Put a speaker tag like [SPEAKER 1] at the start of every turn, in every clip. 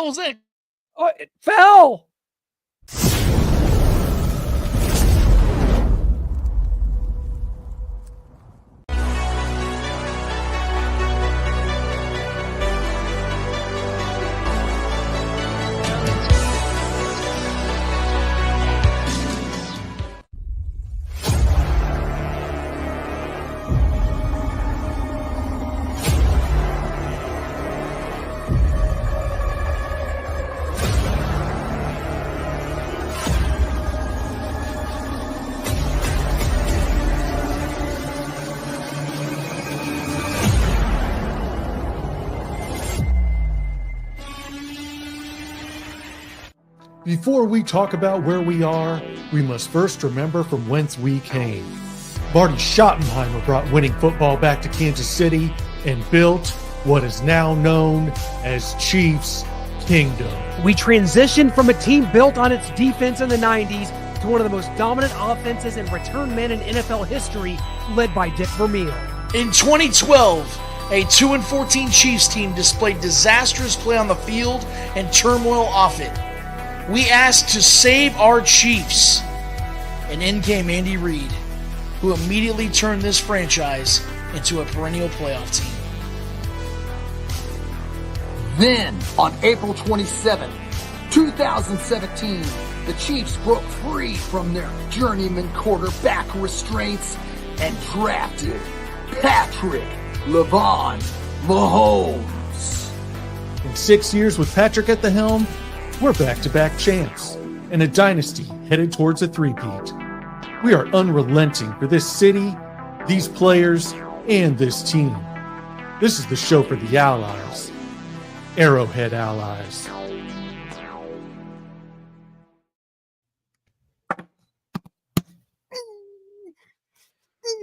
[SPEAKER 1] hell was that?
[SPEAKER 2] Oh, it fell.
[SPEAKER 3] Before we talk about where we are, we must first remember from whence we came. Marty Schottenheimer brought winning football back to Kansas City and built what is now known as Chiefs Kingdom.
[SPEAKER 2] We transitioned from a team built on its defense in the 90s to one of the most dominant offenses and return men in NFL history, led by Dick Vermeil.
[SPEAKER 1] In 2012, a 2-14 Chiefs team displayed disastrous play on the field and turmoil off it. We asked to save our Chiefs, and in came Andy Reid, who immediately turned this franchise into a perennial playoff team.
[SPEAKER 4] Then, on April 27, 2017, the Chiefs broke free from their journeyman quarterback restraints and drafted Patrick "LeVon" Mahomes.
[SPEAKER 3] In 6 years with Patrick at the helm, we're back-to-back champs and a dynasty headed towards a three-peat. We are unrelenting for this city, these players, and this team. This is the show for the allies. Arrowhead Allies.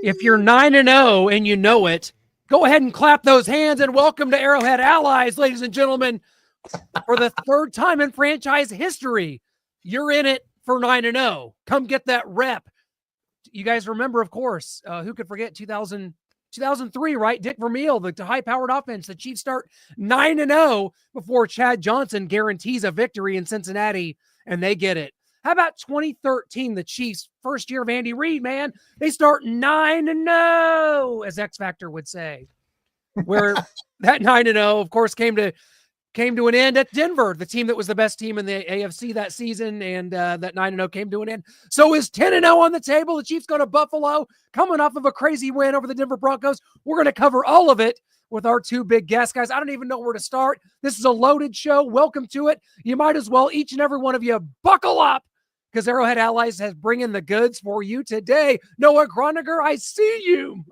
[SPEAKER 2] If you're 9-0 and you know it, go ahead and clap those hands and welcome to Arrowhead Allies, ladies and gentlemen. For the third time in franchise history, you're in it for 9-0. Come get that rep. You guys remember, of course, who could forget 2003, right? Dick Vermeil, the high-powered offense. The Chiefs start 9-0 before Chad Johnson guarantees a victory in Cincinnati, and they get it. How about 2013, the Chiefs' first year of Andy Reid, man? They start 9-0, as X Factor would say. Where that 9-0, of course, came to an end at Denver, the team that was the best team in the AFC that season, and that 9-0 came to an end. So is 10-0 on the table. The Chiefs go to Buffalo, coming off of a crazy win over the Denver Broncos. We're going to cover all of it with our two big guests, guys. I don't even know where to start. This is a loaded show. Welcome to it. You might as well, each and every one of you, buckle up, because Arrowhead Allies has bringing the goods for you today. Noah Groniger, I see you.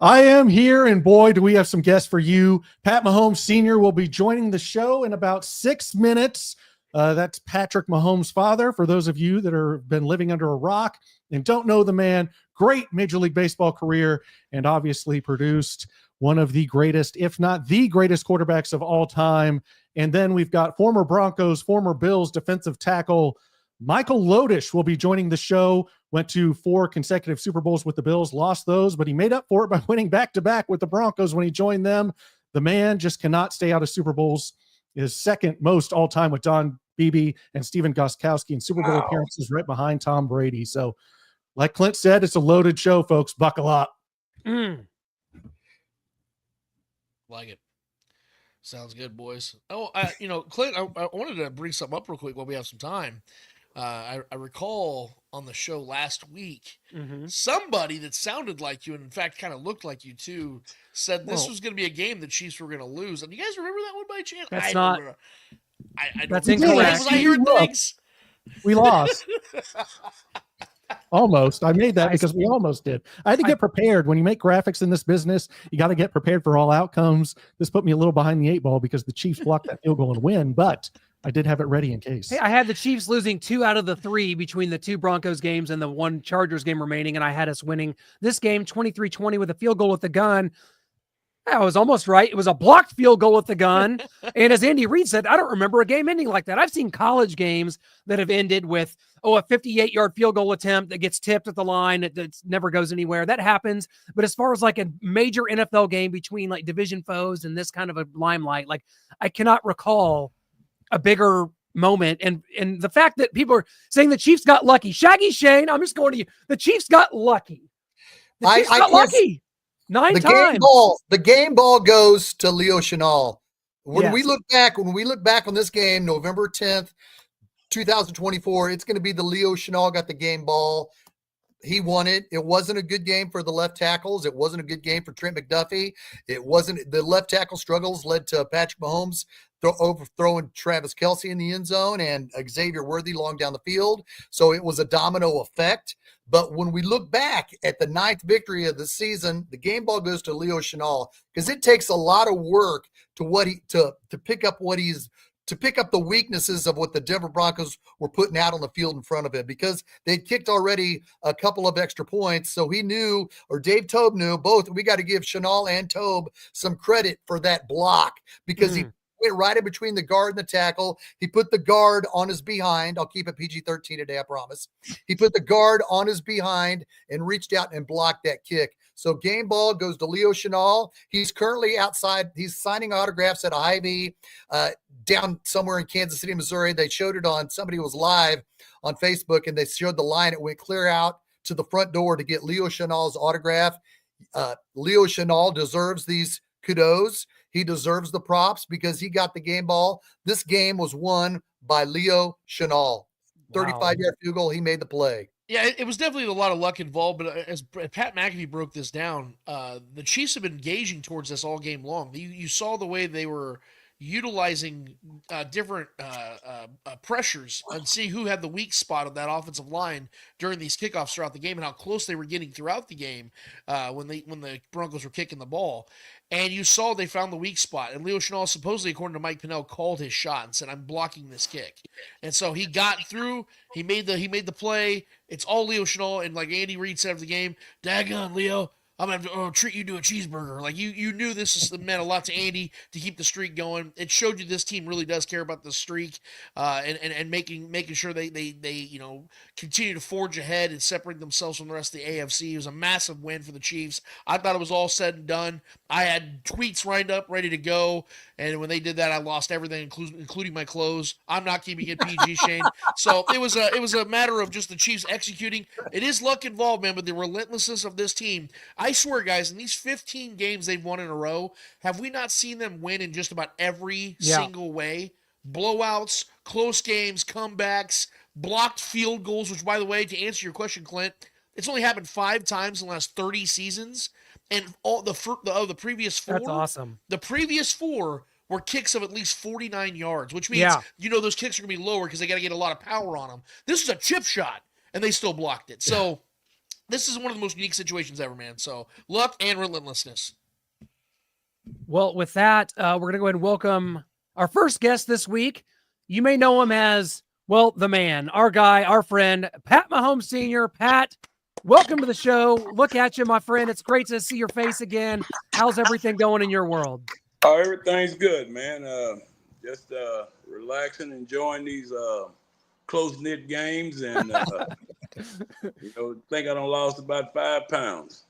[SPEAKER 3] I am here, and boy, do we have some guests for you. Pat Mahomes Sr. will be joining the show in about 6 minutes. That's Patrick Mahomes' father, for those of you that have been living under a rock and don't know the man. Great Major League Baseball career, and obviously produced one of the greatest, if not the greatest, quarterbacks of all time. And then we've got former Broncos, former Bills defensive tackle Michael Lodish will be joining the show. Went to 4 consecutive Super Bowls with the Bills, lost those, but he made up for it by winning back-to-back with the Broncos when he joined them. The man just cannot stay out of Super Bowls. His second most all-time with Don Beebe and Steven Gostkowski in Super Bowl appearances, right behind Tom Brady. So, like Clint said, it's a loaded show, folks. Buckle up.
[SPEAKER 1] Like it. Sounds good, boys. Oh, Clint, I wanted to bring something up real quick while we have some time. I recall on the show last week, somebody that sounded like you, and in fact kind of looked like you too, said this was going to be a game the Chiefs were going to lose. And you guys remember that one by chance?
[SPEAKER 2] That's not.
[SPEAKER 1] That's
[SPEAKER 2] incorrect.
[SPEAKER 1] Was I hearing things?
[SPEAKER 3] We lost. Almost. I made that because we almost did. I had to get prepared. When you make graphics in this business, you got to get prepared for all outcomes. This put me a little behind the 8 ball because the Chiefs blocked that field goal and win, but I did have it ready in case.
[SPEAKER 2] Hey, I had the Chiefs losing 2 out of the 3 between the 2 Broncos games and the 1 Chargers game remaining, and I had us winning this game 23-20 with a field goal with the gun. I was almost right. It was a blocked field goal with the gun. And as Andy Reid said, I don't remember a game ending like that. I've seen college games that have ended with, a 58-yard field goal attempt that gets tipped at the line. That never goes anywhere. That happens. But as far as like a major NFL game between like division foes and this kind of a limelight, like I cannot recall a bigger moment. And the fact that people are saying the Chiefs got lucky. Shaggy Shane, I'm just going to you. The Chiefs got lucky. The Chiefs got lucky. 9 times.
[SPEAKER 4] The game ball goes to Leo Chenal. When we look back on this game, November 10th, 2024, it's going to be the Leo Chenal got the game ball. He won it. It wasn't a good game for the left tackles. It wasn't a good game for Trent McDuffie. It wasn't. The left tackle struggles led to Patrick Mahomes overthrowing Travis Kelce in the end zone and Xavier Worthy long down the field. So it was a domino effect. But when we look back at the 9th victory of the season, the game ball goes to Leo Chenal because it takes a lot of work to pick up the weaknesses of what the Denver Broncos were putting out on the field in front of him, because they'd kicked already a couple of extra points. So he knew, or Dave Tobe knew, both. We got to give Chenal and Tobe some credit for that block, because he went right in between the guard and the tackle. He put the guard on his behind. I'll keep it PG-13 today, I promise. He put the guard on his behind and reached out and blocked that kick. So game ball goes to Leo Chenal. He's currently outside. He's signing autographs at a Hy-Vee down somewhere in Kansas City, Missouri. They showed it on, somebody was live on Facebook, and they showed the line. It went clear out to the front door to get Leo Chenal's autograph. Leo Chenal deserves these kudos. He deserves the props because he got the game ball. This game was won by Leo Chenal. 35-yard field goal. He made the play.
[SPEAKER 1] Yeah, it was definitely a lot of luck involved, but as Pat McAfee broke this down, the Chiefs have been engaging towards this all game long. You saw the way they were utilizing different pressures and see who had the weak spot of that offensive line during these kickoffs throughout the game, and how close they were getting throughout the game when the Broncos were kicking the ball. And you saw they found the weak spot. And Leo Chenal, supposedly, according to Mike Pinnell, called his shot and said, "I'm blocking this kick." And so he got through. He made the play. It's all Leo Chenal. And like Andy Reid said after the game, "Daggone, Leo, I'm going to treat you to a cheeseburger." Like you knew this meant a lot to Andy to keep the streak going. It showed you this team really does care about the streak and making sure they continue to forge ahead and separate themselves from the rest of the AFC. It was a massive win for the Chiefs. I thought it was all said and done. I had tweets lined up, ready to go, and when they did that, I lost everything, including my clothes. I'm not keeping it PG, Shane. So it was a matter of just the Chiefs executing. It is luck involved, man, but the relentlessness of this team. I swear, guys, in these 15 games they've won in a row, have we not seen them win in just about every single way? Blowouts, close games, comebacks, blocked field goals, which, by the way, to answer your question, Clint, it's only happened 5 times in the last 30 seasons. And all the previous 4.
[SPEAKER 2] That's awesome.
[SPEAKER 1] The previous 4 were kicks of at least 49 yards, which means, those kicks are going to be lower because they got to get a lot of power on them. This is a chip shot, and they still blocked it. So this is one of the most unique situations ever, man. So luck and relentlessness.
[SPEAKER 2] Well, with that, we're going to go ahead and welcome our first guest this week. You may know him as, well, the man, our guy, our friend, Pat Mahomes Sr. Pat, welcome to the show. Look at you, my friend. It's great to see your face again. How's everything going in your world?
[SPEAKER 5] Oh, everything's good, man. Just relaxing, enjoying these close-knit games, and think I done lost about 5 pounds.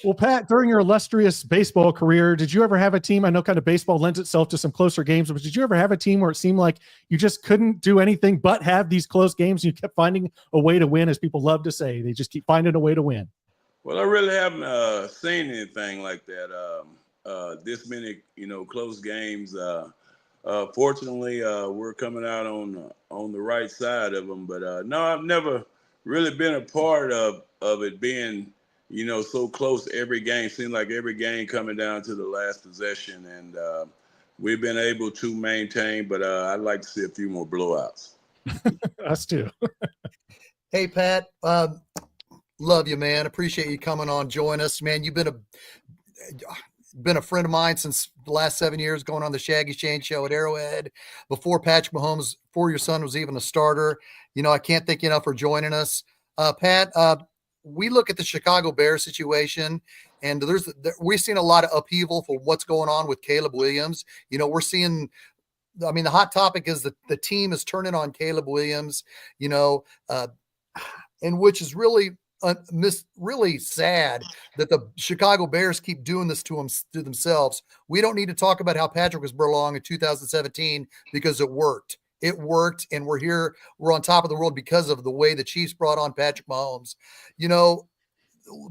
[SPEAKER 3] Well, Pat, during your illustrious baseball career, did you ever have a team? I know kind of baseball lends itself to some closer games, but did you ever have a team where it seemed like you just couldn't do anything but have these close games? And you kept finding a way to win, as people love to say. They just keep finding a way to win.
[SPEAKER 5] Well, I really haven't seen anything like that. This many, close games. Fortunately, we're coming out on the right side of them. But no, I've never really been a part of it being, so close every game. Seems like every game coming down to the last possession, and we've been able to maintain. But I'd like to see a few more blowouts.
[SPEAKER 3] Us too.
[SPEAKER 4] Hey, Pat. Love you, man. Appreciate you coming on, join us, man. You've been a friend of mine since the last 7 years, going on the Shaggy Shane show at Arrowhead. Before Patrick Mahomes, before your son was even a starter. I can't thank you enough for joining us. Pat, we look at the Chicago Bears situation, and we've seen a lot of upheaval for what's going on with Caleb Williams. We're seeing, I mean, the hot topic is that the team is turning on Caleb Williams, and which is really really sad that the Chicago Bears keep doing this to themselves. We don't need to talk about how Patrick was brought along in 2017 because it worked. It worked, and we're on top of the world because of the way the Chiefs brought on Patrick Mahomes.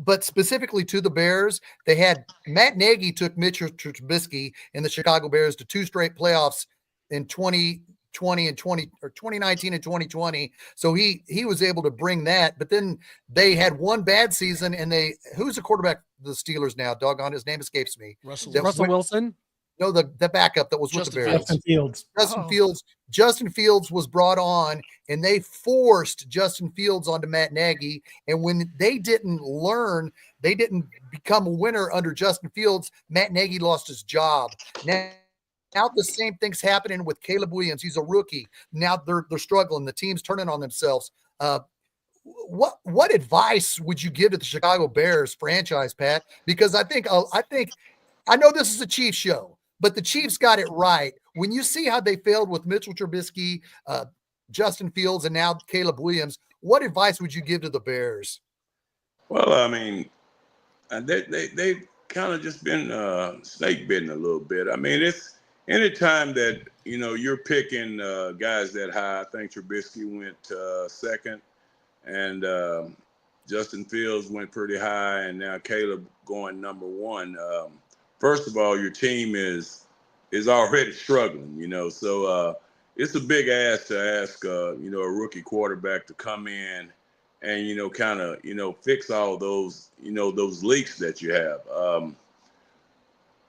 [SPEAKER 4] But specifically to the Bears, they had Matt Nagy took Mitchell Trubisky and the Chicago Bears to 2 straight playoffs in 2019 and 2020. So he was able to bring that, but then they had one bad season, and who's the quarterback of the Steelers now? Doggone, his name escapes me.
[SPEAKER 2] Russell Wilson.
[SPEAKER 4] No, the backup that was with the Bears.
[SPEAKER 3] Justin Fields.
[SPEAKER 4] Justin Fields was brought on, and they forced Justin Fields onto Matt Nagy. And when they didn't become a winner under Justin Fields, Matt Nagy lost his job. Now the same thing's happening with Caleb Williams. He's a rookie. Now they're struggling. The team's turning on themselves. What advice would you give to the Chicago Bears franchise, Pat? Because I know this is a Chiefs show, but the Chiefs got it right. When you see how they failed with Mitchell Trubisky, Justin Fields, and now Caleb Williams, what advice would you give to the Bears?
[SPEAKER 5] Well, I mean, they've kind of just been snake bitten a little bit. I mean, it's anytime that, you're picking guys that high. I think Trubisky went second, and Justin Fields went pretty high, and now Caleb going number 1. First of all, your team is already struggling, so it's a big ask to ask, a rookie quarterback to come in and, kind of, fix all those, those leaks that you have.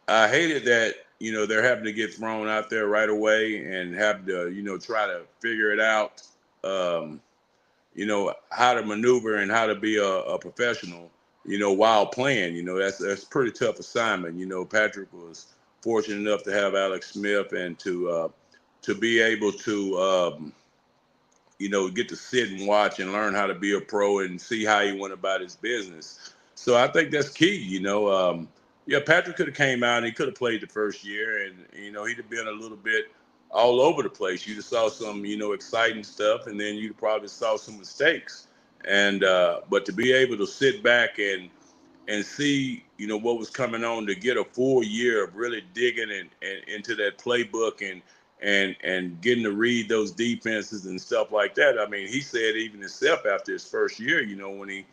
[SPEAKER 5] I hated that, they're having to get thrown out there right away and have to, try to figure it out, how to maneuver and how to be a professional, while playing. That's a pretty tough assignment. Patrick was fortunate enough to have Alex Smith and to be able to, get to sit and watch and learn how to be a pro and see how he went about his business. So I think that's key. Patrick could have came out and he could have played the first year, and he'd have been a little bit all over the place. You'd have saw some exciting stuff, and then you probably saw some mistakes. And but to be able to sit back and see what was coming on, to get a full year of really digging into that playbook and getting to read those defenses and stuff like that. I mean, he said even himself after his first year, when he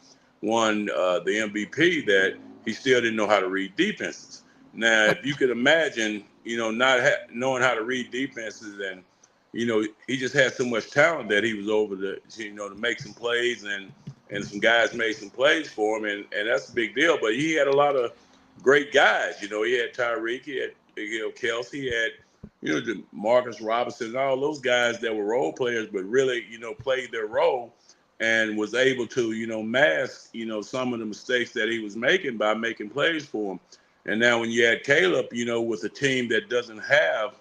[SPEAKER 5] won the MVP, that he still didn't know how to read defenses. Now, if you could imagine, not knowing how to read defenses, and he just had so much talent that he was over to make some plays, and some guys made some plays for him, and that's a big deal. But he had a lot of great guys. He had Tyreek, he had Kelsey, he had Marcus Robinson, and all those guys that were role players, but really played their role and was able to mask some of the mistakes that he was making by making plays for him. And now when you add Caleb, with a team that doesn't have,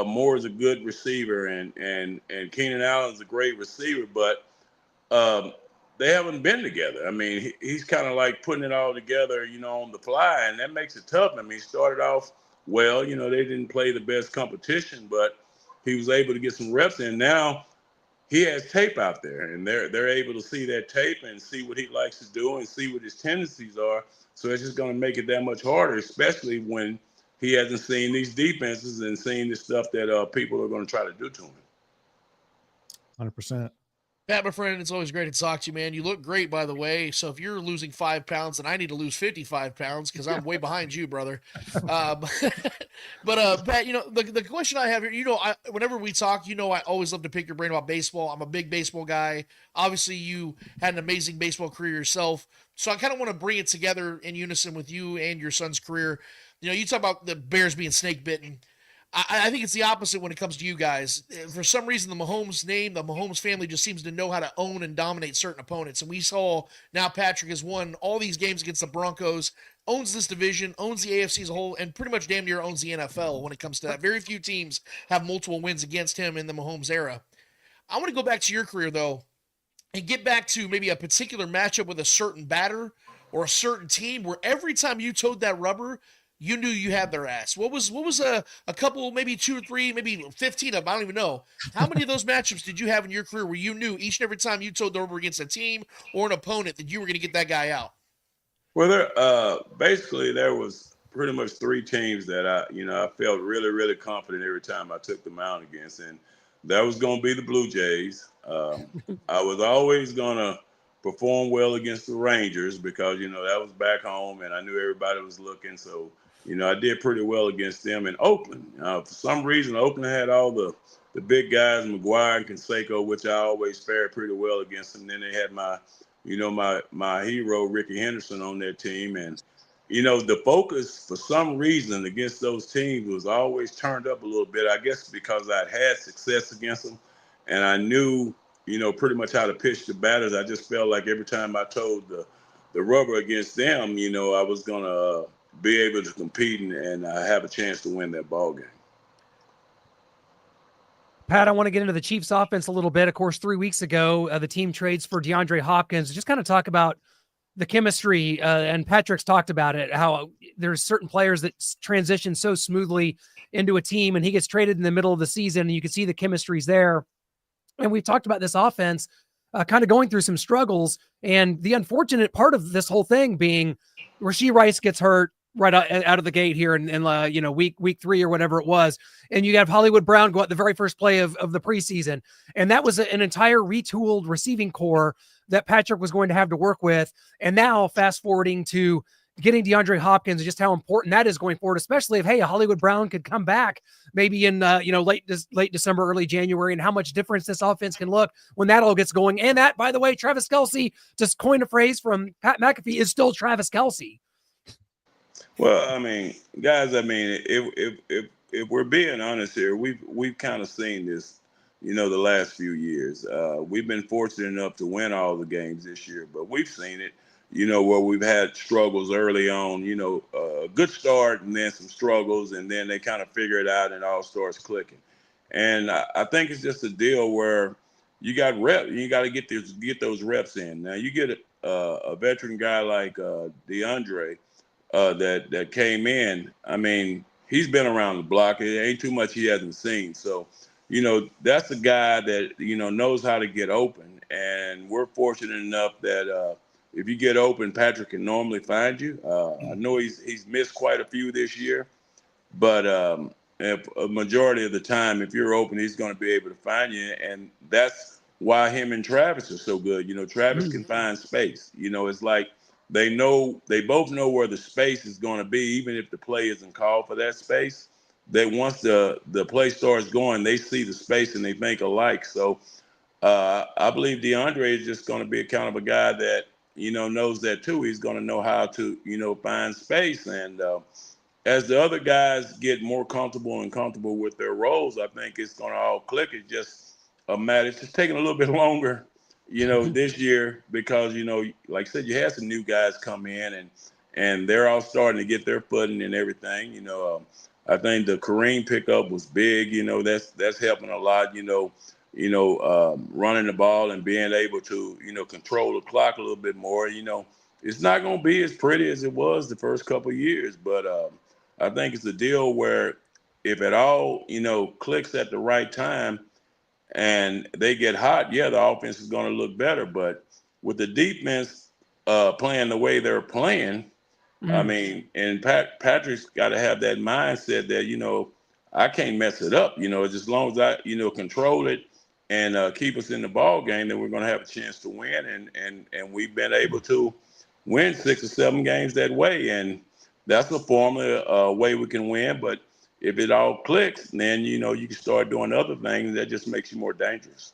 [SPEAKER 5] Moore is a good receiver, and Keenan Allen's a great receiver, but they haven't been together. I mean, he's kind of like putting it all together, on the fly, and that makes it tough. I mean, he started off well, they didn't play the best competition, but he was able to get some reps in. Now he has tape out there, and they're able to see that tape and see what he likes to do and see what his tendencies are. So it's just going to make it that much harder, especially when he hasn't seen these defenses and seen the stuff that people are going to try to do to him.
[SPEAKER 3] 100%.
[SPEAKER 1] Pat, my friend, it's always great to talk to you, man. You look great, by the way. So if you're losing 5 pounds, then I need to lose 55 pounds because I'm way behind you, brother. But Pat, the question I have here, whenever we talk, I always love to pick your brain about baseball. I'm a big baseball guy. Obviously, you had an amazing baseball career yourself. So I kind of want to bring it together in unison with you and your son's career. You talk about the Bears being snake bitten. I think it's the opposite when it comes to you guys. For some reason, the Mahomes family just seems to know how to own and dominate certain opponents. And we saw now Patrick has won all these games against the Broncos, owns this division, owns the AFC as a whole, and pretty much damn near owns the NFL when it comes to that. Very few teams have multiple wins against him in the Mahomes era. I want to go back to your career, though. and get back to maybe a particular matchup with a certain batter or a certain team where every time you towed that rubber, you knew you had their ass? What was a couple, maybe 2 or 3, maybe 15 of them? I don't even know. How many of those matchups did you have in your career where you knew each and every time you towed the rubber against a team or an opponent that you were going to get that guy out?
[SPEAKER 5] Well, basically there was pretty much three teams that I felt really, really confident every time I took the mound against, and that was going to be the Blue Jays. I was always going to perform well against the Rangers because that was back home, and I knew everybody was looking. So I did pretty well against them in Oakland. For some reason, Oakland had all the big guys, McGuire and Canseco, which I always fared pretty well against them. Then they had my hero Ricky Henderson on their team, and the focus for some reason against those teams was always turned up a little bit. I guess because I'd had success against them, and I knew pretty much how to pitch the batters. I just felt like every time I towed the rubber against them, I was gonna be able to compete and have a chance to win that ball game.
[SPEAKER 2] Pat, I want to get into the Chiefs offense a little bit. Of course, 3 weeks ago, the team trades for DeAndre Hopkins. Just kind of talk about the chemistry, and Patrick's talked about it, how there's certain players that transition so smoothly into a team, and he gets traded in the middle of the season, and you can see the chemistry's there. And we've talked about this offense kind of going through some struggles, and the unfortunate part of this whole thing being Rashee Rice gets hurt right out of the gate here in week 3 or whatever it was. And you have Hollywood Brown go out the very first play of the preseason. And that was an entire retooled receiving core that Patrick was going to have to work with. And now fast forwarding to getting DeAndre Hopkins and just how important that is going forward, especially if, hey, Hollywood Brown could come back maybe in, late December, early January, and how much difference this offense can look when that all gets going. And that, by the way, Travis Kelce, just coined a phrase from Pat McAfee, is still Travis Kelce.
[SPEAKER 5] Well, I mean, guys, if we're being honest here, we've kind of seen this, the last few years. We've been fortunate enough to win all the games this year, but we've seen it, where we've had struggles early on, a good start and then some struggles, and then they kind of figure it out and it all starts clicking. And I think it's just a deal where you got reps, you got to get those reps in. Now you get a veteran guy like DeAndre. That came in. I mean, he's been around the block. It ain't too much he hasn't seen. So, that's a guy that, knows how to get open. And we're fortunate enough that if you get open, Patrick can normally find you. I know he's missed quite a few this year, but if a majority of the time, if you're open, he's going to be able to find you. And that's why him and Travis are so good. Travis can find space. It's like, they both know where the space is going to be, even if the play isn't called for that space. That once the play starts going, they see the space and they think alike. So I believe DeAndre is just going to be a kind of a guy that knows that too. He's going to know how to find space, and as the other guys get more comfortable with their roles, I think it's going to all click. It's just a matter. It's just taking a little bit longer. This year, because, like I said, you had some new guys come in and they're all starting to get their footing and everything. I think the Kareem pickup was big. That's helping a lot, running the ball and being able to, control the clock a little bit more. It's not going to be as pretty as it was the first couple of years, but I think it's a deal where if it all, clicks at the right time, and they get hot, the offense is going to look better. But with the defense playing the way they're playing, I mean, and Patrick's got to have that mindset that, I can't mess it up. Just as long as I, control it and keep us in the ball game, then we're going to have a chance to win. And we've been able to win 6 or 7 games that way. And that's a formula way we can win. But if it all clicks, then, you can start doing other things that just makes you more dangerous.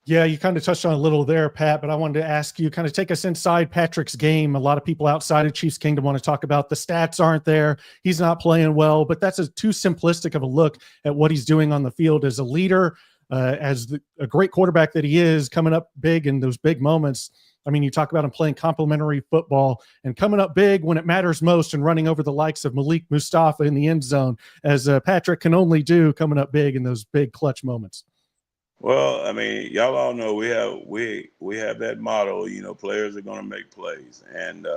[SPEAKER 3] Yeah, you kind of touched on a little there, Pat, but I wanted to ask you, kind of take us inside Patrick's game. A lot of people outside of Chiefs Kingdom want to talk about the stats aren't there. He's not playing well, but that's too simplistic of a look at what he's doing on the field as a leader, as a great quarterback that he is, coming up big in those big moments. I mean, you talk about him playing complementary football and coming up big when it matters most and running over the likes of Malik Mustafa in the end zone, as Patrick can only do, coming up big in those big clutch moments.
[SPEAKER 5] Well, I mean, y'all all know we have that motto. Players are going to make plays, and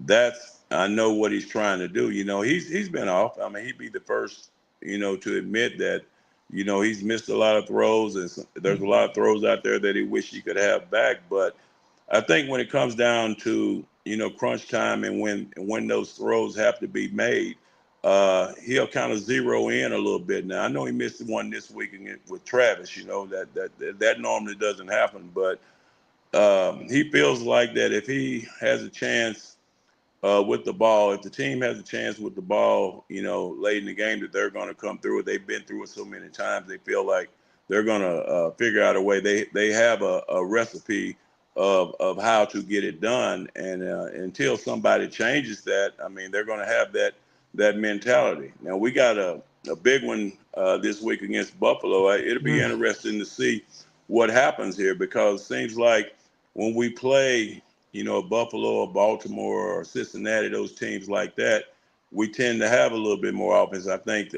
[SPEAKER 5] that's I know what he's trying to do. He's been off. I mean, he'd be the first to admit that he's missed a lot of throws, and there's a lot of throws out there that he wish he could have back. But I think when it comes down to crunch time and when those throws have to be made, he'll kind of zero in a little bit. Now I know he missed one this week with Travis. That normally doesn't happen, but he feels like that if he has a chance with the ball, if the team has a chance with the ball, late in the game, that they're going to come through it. They've been through it so many times. They feel like they're going to figure out a way. They have a recipe of how to get it done, and until somebody changes that, I mean, they're going to have that mentality. Now we got a big one this week against Buffalo. It'll be interesting to see what happens here, because it seems like when we play Buffalo or Baltimore or Cincinnati, those teams like that, we tend to have a little bit more offense. I think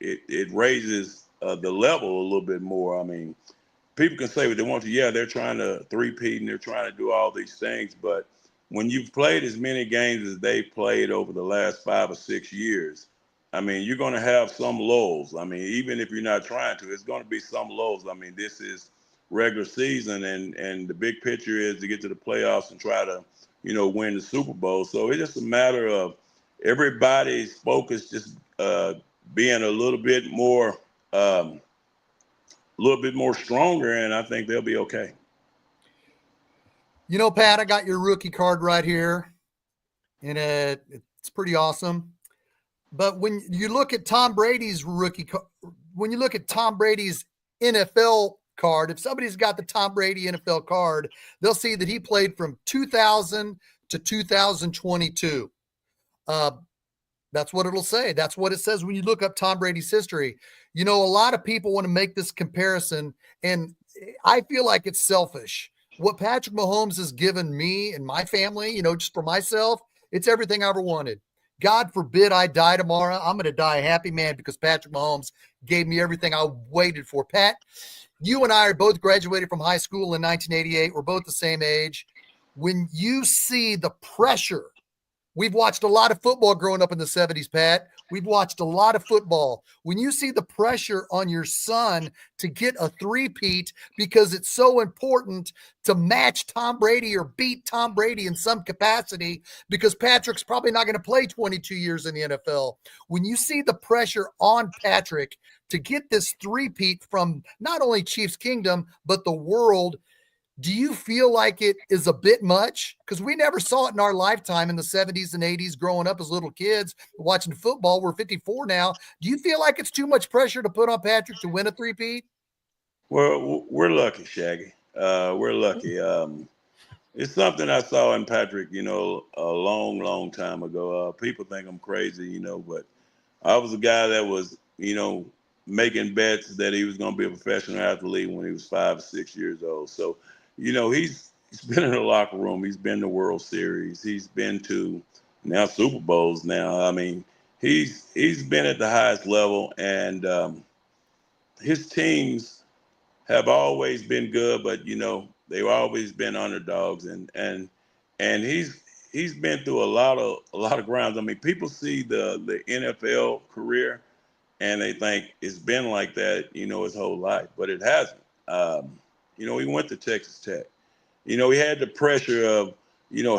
[SPEAKER 5] it raises the level a little bit more. I mean, people can say what they want to. Yeah, they're trying to three-peat and they're trying to do all these things, but when you've played as many games as they've played over the last 5 or 6 years, I mean, you're going to have some lulls. I mean, even if you're not trying to, it's going to be some lulls. I mean, this is regular season, and the big picture is to get to the playoffs and try to win the Super Bowl. So it's just a matter of everybody's focus just being a little bit more stronger, and I think they'll be okay.
[SPEAKER 4] Pat, I got your rookie card right here, and it's pretty awesome. But when you look at Tom Brady's when you look at Tom Brady's NFL card, if somebody's got the Tom Brady NFL card, they'll see that he played from 2000 to 2022. That's what it'll say. That's what it says when you look up Tom Brady's history. A lot of people want to make this comparison, and I feel like it's selfish. What Patrick Mahomes has given me and my family, just for myself, it's everything I ever wanted. God forbid I die tomorrow. I'm going to die a happy man because Patrick Mahomes gave me everything I waited for. Pat, you and I are both graduated from high school in 1988. We're both the same age. When you see the pressure, we've watched a lot of football growing up in the 70s, Pat. We've watched a lot of football. When you see the pressure on your son to get a three-peat because it's so important to match Tom Brady or beat Tom Brady in some capacity because Patrick's probably not going to play 22 years in the NFL. When you see the pressure on Patrick to get this three-peat from not only Chiefs Kingdom, but the world, do you feel like it is a bit much? Because we never saw it in our lifetime in the 70s and 80s growing up as little kids watching football. We're 54 now. Do you feel like it's too much pressure to put on Patrick to win a three-peat?
[SPEAKER 5] Well, we're lucky, Shaggy. We're lucky. It's something I saw in Patrick, a long, long time ago. People think I'm crazy, but I was a guy that was, making bets that he was going to be a professional athlete when he was 5 or 6 years old. So, he's been in the locker room. He's been to World Series. He's been to now Super Bowls. Now, I mean, he's been at the highest level, and his teams have always been good, but they've always been underdogs, and he's been through a lot of grounds. I mean, people see the NFL career and they think it's been like that, his whole life, but it hasn't. He went to Texas Tech. He had the pressure of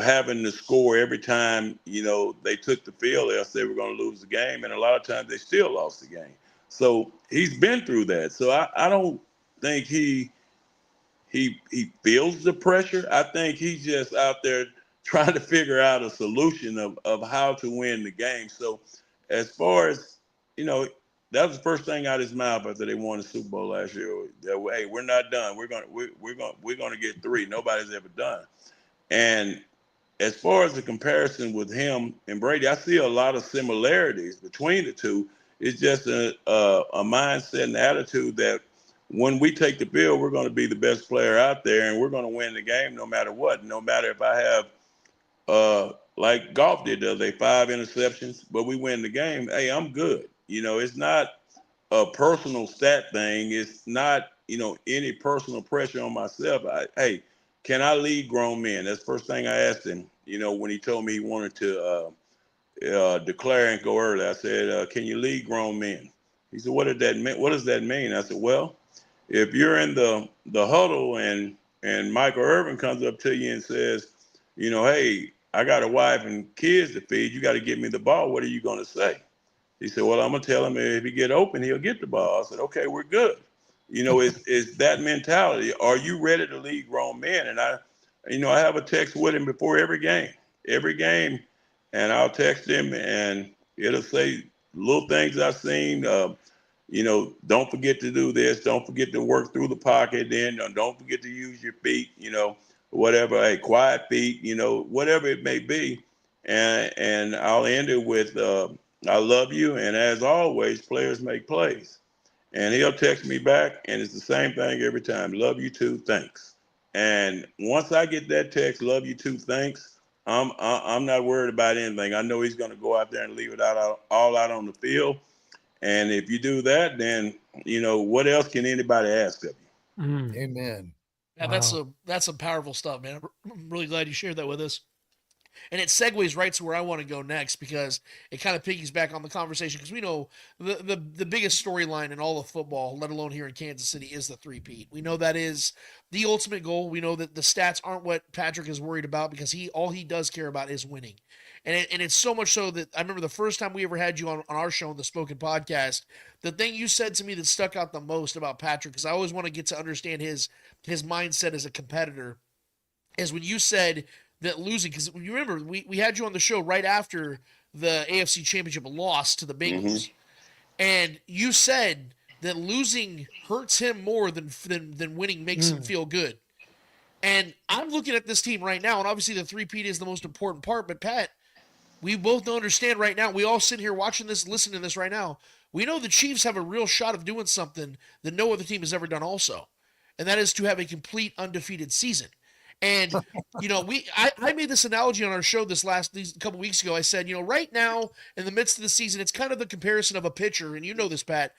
[SPEAKER 5] having to score every time they took the field, else they were going to lose the game, and a lot of times they still lost the game. So he's been through that. So I don't think he feels the pressure. I think he's just out there trying to figure out a solution of how to win the game. So as far as, that was the first thing out of his mouth after they won the Super Bowl last year. That, hey, we're not done. We're gonna get 3. Nobody's ever done. And as far as the comparison with him and Brady, I see a lot of similarities between the two. It's just a mindset and attitude that when we take the field, we're going to be the best player out there, and we're going to win the game no matter what. No matter if I have, like golf did the other day, 5 interceptions, but we win the game. Hey, I'm good. It's not a personal stat thing. It's not, any personal pressure on myself. Hey, can I lead grown men? That's the first thing I asked him, when he told me he wanted to declare and go early. I said, can you lead grown men? He said, what does that mean? I said, well, if you're in the huddle and Michael Irvin comes up to you and says, hey, I got a wife and kids to feed, you got to give me the ball. What are you going to say? He said, well, I'm going to tell him if he get open, he'll get the ball. I said, okay, we're good. It's that mentality. Are you ready to lead grown men? And I have a text with him before every game, and I'll text him and it'll say little things I've seen. Don't forget to do this. Don't forget to work through the pocket. Then don't forget to use your feet, whatever, hey, quiet feet, whatever it may be. And I'll end it with, I love you. And as always, players make plays. And he'll text me back, and it's the same thing every time. Love you too, thanks. And once I get that text, love you too, thanks, I'm not worried about anything. I know he's going to go out there and leave it all out on the field. And if you do that, then what else can anybody ask of you?
[SPEAKER 4] Amen.
[SPEAKER 1] Yeah, wow. That's some powerful stuff, man. I'm really glad you shared that with us. And it segues right to where I want to go next, because it kind of piggies back on the conversation, because we know the biggest storyline in all of football, let alone here in Kansas City, is the three-peat. We know that is the ultimate goal. We know that the stats aren't what Patrick is worried about, because all he does care about is winning. And it's so much so that I remember the first time we ever had you on our show, on the Spoken Podcast, the thing you said to me that stuck out the most about Patrick, because I always want to get to understand his mindset as a competitor, is when you said that losing, because you remember we had you on the show right after the AFC Championship loss to the Bengals, and you said that losing hurts him more than winning makes him feel good. And I'm looking at this team right now, and obviously the three-peat is the most important part, but Pat, we both understand right now, we all sit here watching this, listening to this right now, we know the Chiefs have a real shot of doing something that no other team has ever done also, and that is to have a complete undefeated season. And, I made this analogy on our show these couple weeks ago. I said, right now in the midst of the season, it's kind of the comparison of a pitcher. And you know this, Pat,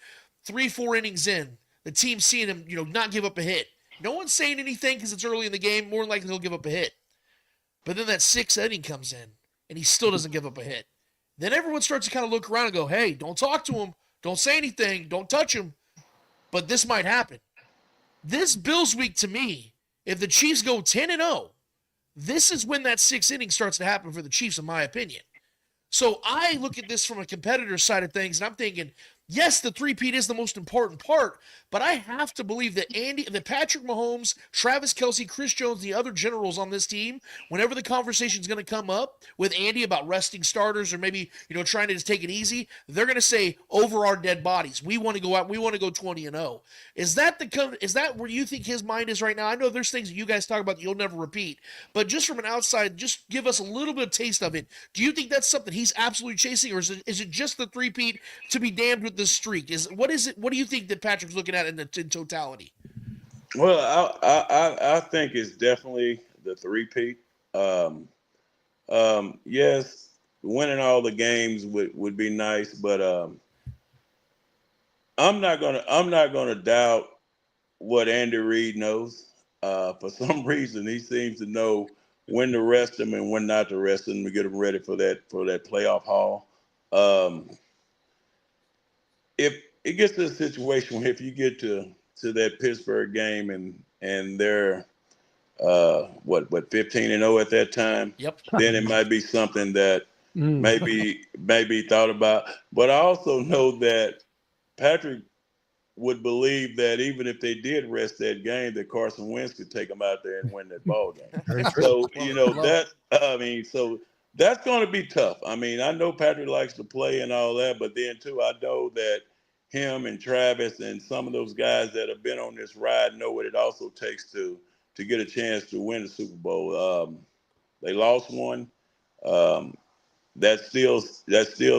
[SPEAKER 1] 3-4 innings in, the team seeing him, not give up a hit. No one's saying anything because it's early in the game. More than likely he'll give up a hit. But then that sixth inning comes in and he still doesn't give up a hit. Then everyone starts to kind of look around and go, hey, don't talk to him. Don't say anything. Don't touch him. But this might happen. This Bills week, to me, if the Chiefs go 10-0, this is when that sixth inning starts to happen for the Chiefs, in my opinion. So I look at this from a competitor's side of things, and I'm thinking, yes, the three-peat is the most important part, but I have to believe that Patrick Mahomes, Travis Kelce, Chris Jones, the other generals on this team, whenever the conversation is going to come up with Andy about resting starters or maybe, trying to just take it easy, they're going to say, over our dead bodies, we want to go out, we want to go 20-0. Is that where you think his mind is right now? I know there's things that you guys talk about that you'll never repeat, but just from an outside, just give us a little bit of taste of it. Do you think that's something he's absolutely chasing, or is it just the three-peat to be damned with the streak? What do you think that Patrick's looking at in totality?
[SPEAKER 5] Well, I think it's definitely the three-peat. Yes, winning all the games would be nice, but I'm not gonna doubt what Andy Reid knows. For some reason, he seems to know when to rest him and when not to rest him to get him ready for that playoff haul. If it gets to a situation where if you get to that Pittsburgh game and they're 15-0 at that time,
[SPEAKER 1] yep,
[SPEAKER 5] then it might be something that maybe thought about. But I also know that Patrick would believe that even if they did rest that game, that Carson Wentz could take them out there and win that ball game. So so that's going to be tough. I mean, I know Patrick likes to play and all that, but then too, I know that him and Travis and some of those guys that have been on this ride know what it also takes to get a chance to win the Super Bowl. They lost one. That still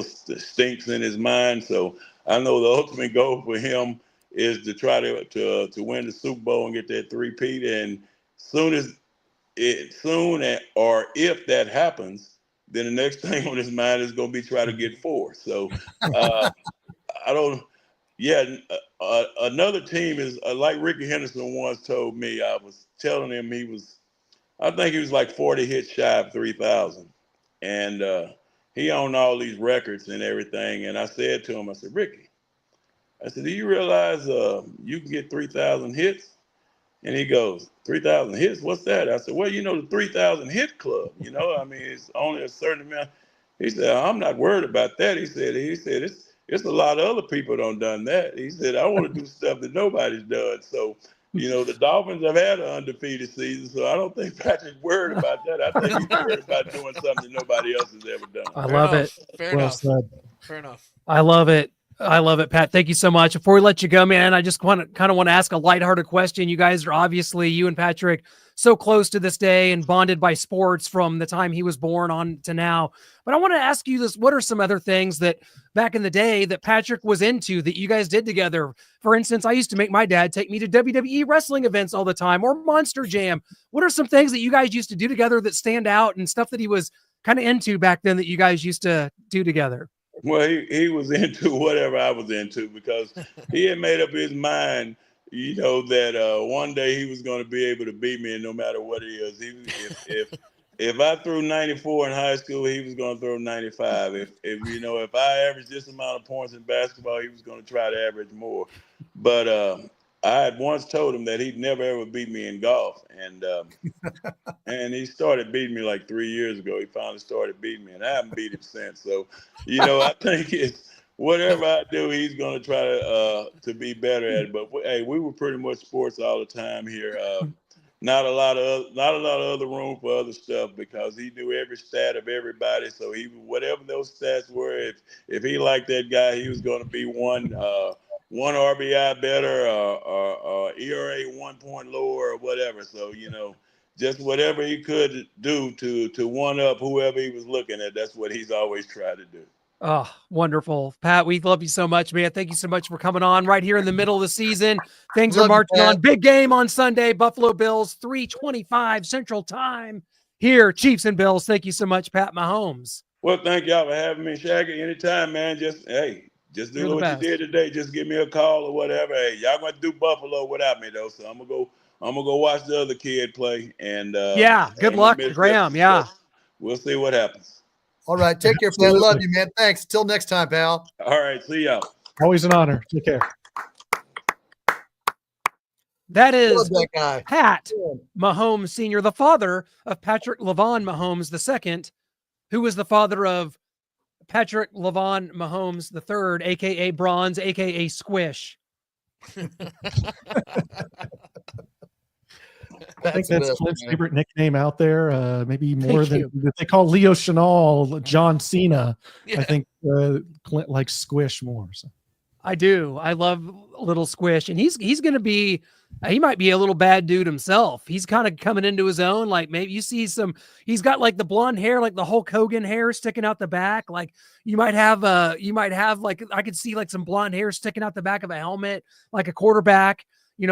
[SPEAKER 5] stinks in his mind. So I know the ultimate goal for him is to try to win the Super Bowl and get that three-peat. And or if that happens, then the next thing on his mind is going to be try to get four. So yeah, another team is like Ricky Henderson once told me. I was telling him I think he was like 40 hits shy of 3,000, and he owned all these records and everything. And I said to him, I said, Ricky, I said, do you realize you can get 3,000 hits? And he goes, 3,000 hits? What's that? I said, well, the 3,000 hit club. I mean, it's only a certain amount. He said, I'm not worried about that. He said, it's a lot of other people don't done that. He said, I want to do stuff that nobody's done. So, the Dolphins have had an undefeated season, so I don't think Patrick's worried about that. I think he's worried about doing something that nobody else has ever done.
[SPEAKER 2] I love it.
[SPEAKER 1] Fair
[SPEAKER 3] Well
[SPEAKER 1] enough.
[SPEAKER 3] said.
[SPEAKER 1] Fair enough.
[SPEAKER 2] I love it. I love it, Pat. Thank you so much. Before we let you go, man, I just want to ask a lighthearted question. You guys are obviously, you and Patrick, so close to this day and bonded by sports from the time he was born on to now. But I want to ask you this: what are some other things that back in the day that Patrick was into that you guys did together? For instance, I used to make my dad take me to WWE wrestling events all the time, or Monster Jam. What are some things that you guys used to do together that stand out, and stuff that he was kind of into back then that you guys used to do together?
[SPEAKER 5] Well, he was into whatever I was into, because he had made up his mind, that one day he was going to be able to beat me, and no matter what it is. If I threw 94 in high school, he was going to throw 95. If I averaged this amount of points in basketball, he was going to try to average more. But I had once told him that he'd never ever beat me in golf, and he started beating me like 3 years ago. He finally started beating me, and I haven't beat him since. So, I think it's whatever I do, he's going to try to be better at it. But hey, we were pretty much sports all the time here. Not a lot of other room for other stuff, because he knew every stat of everybody. So whatever those stats were, if he liked that guy, he was going to be one RBI better, or ERA 1 point lower, or whatever. So just whatever he could do to one up whoever he was looking at, that's what he's always tried to do.
[SPEAKER 2] Oh, wonderful. Pat, we love you so much, man. Thank you so much for coming on right here in the middle of the season. Things are marching on. Big game on Sunday. Buffalo Bills, 3:25 Central Time here. Chiefs and Bills. Thank you so much, Pat Mahomes.
[SPEAKER 5] Well, thank y'all for having me, Shaggy. Anytime, man. Just do what you did today. Just give me a call or whatever. Hey, y'all gonna do Buffalo without me though, so I'm gonna go watch the other kid play. And
[SPEAKER 2] good luck, Graham. Yeah,
[SPEAKER 5] we'll see what happens.
[SPEAKER 4] All right. Take care, Pat. Love you, man. Thanks. Till next time, pal.
[SPEAKER 5] All right. See y'all.
[SPEAKER 3] Always an honor. Take care.
[SPEAKER 2] That is
[SPEAKER 4] that guy.
[SPEAKER 2] Pat Mahomes Sr., the father of Patrick Lavon Mahomes II, who was the father of Patrick Lavon Mahomes III, a.k.a. Bronze, a.k.a. Squish.
[SPEAKER 3] I think that's Clint's favorite nickname out there. Maybe more than they call Leo Chenal, John Cena. Yeah. I think Clint likes Squish more. So.
[SPEAKER 2] I do. I love little Squish, and he's going to be. He might be a little bad dude himself. He's kind of coming into his own. Like maybe you see he's got like the blonde hair, like the Hulk Hogan hair sticking out the back. Like you might have like, I could see like some blonde hair sticking out the back of a helmet, like a quarterback,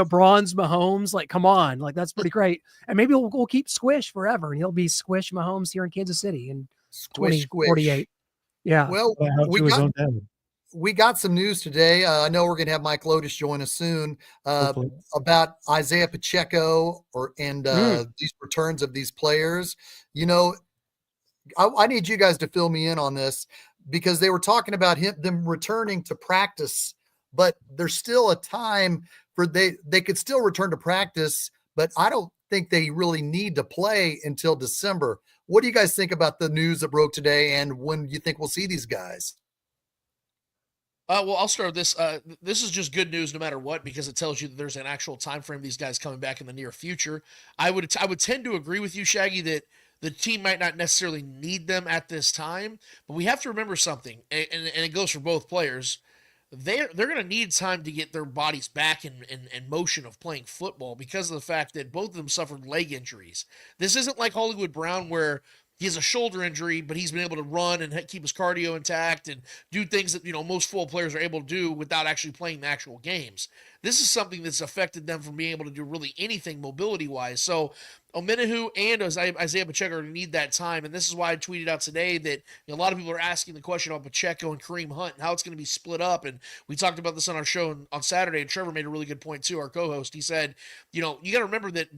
[SPEAKER 2] bronze Mahomes. Like, come on. Like, that's pretty great. And maybe we'll keep Squish forever, and he'll be Squish Mahomes here in Kansas City in 2048. Yeah.
[SPEAKER 4] Well, we got some news today. I know we're going to have Mike Lodish join us soon about Isaiah Pacheco and these returns of these players. I need you guys to fill me in on this, because they were talking about them returning to practice, but there's still a time for they could still return to practice, but I don't think they really need to play until December. What do you guys think about the news that broke today, and when you think we'll see these guys?
[SPEAKER 1] Well, I'll start with this. This is just good news no matter what, because it tells you that there's an actual time frame these guys coming back in the near future. I would tend to agree with you, Shaggy, that the team might not necessarily need them at this time, but we have to remember something, and it goes for both players. They're going to need time to get their bodies back in motion of playing football, because of the fact that both of them suffered leg injuries. This isn't like Hollywood Brown, where he has a shoulder injury, but he's been able to run and keep his cardio intact and do things that, most football players are able to do without actually playing the actual games. This is something that's affected them from being able to do really anything mobility-wise. So Omenahu and Isaiah Pacheco need that time, and this is why I tweeted out today that a lot of people are asking the question about Pacheco and Kareem Hunt and how it's going to be split up. And we talked about this on our show on Saturday, and Trevor made a really good point too. Our co-host, he said, you got to remember that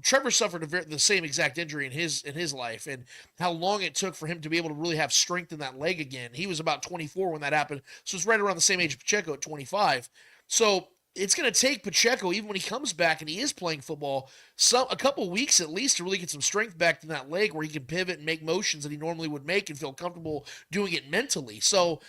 [SPEAKER 1] Trevor suffered the same exact injury in his life, and how long it took for him to be able to really have strength in that leg again. He was about 24 when that happened, so it's right around the same age of Pacheco at 25. So it's going to take Pacheco, even when he comes back and he is playing football, a couple weeks at least to really get some strength back in that leg where he can pivot and make motions that he normally would make and feel comfortable doing it mentally. So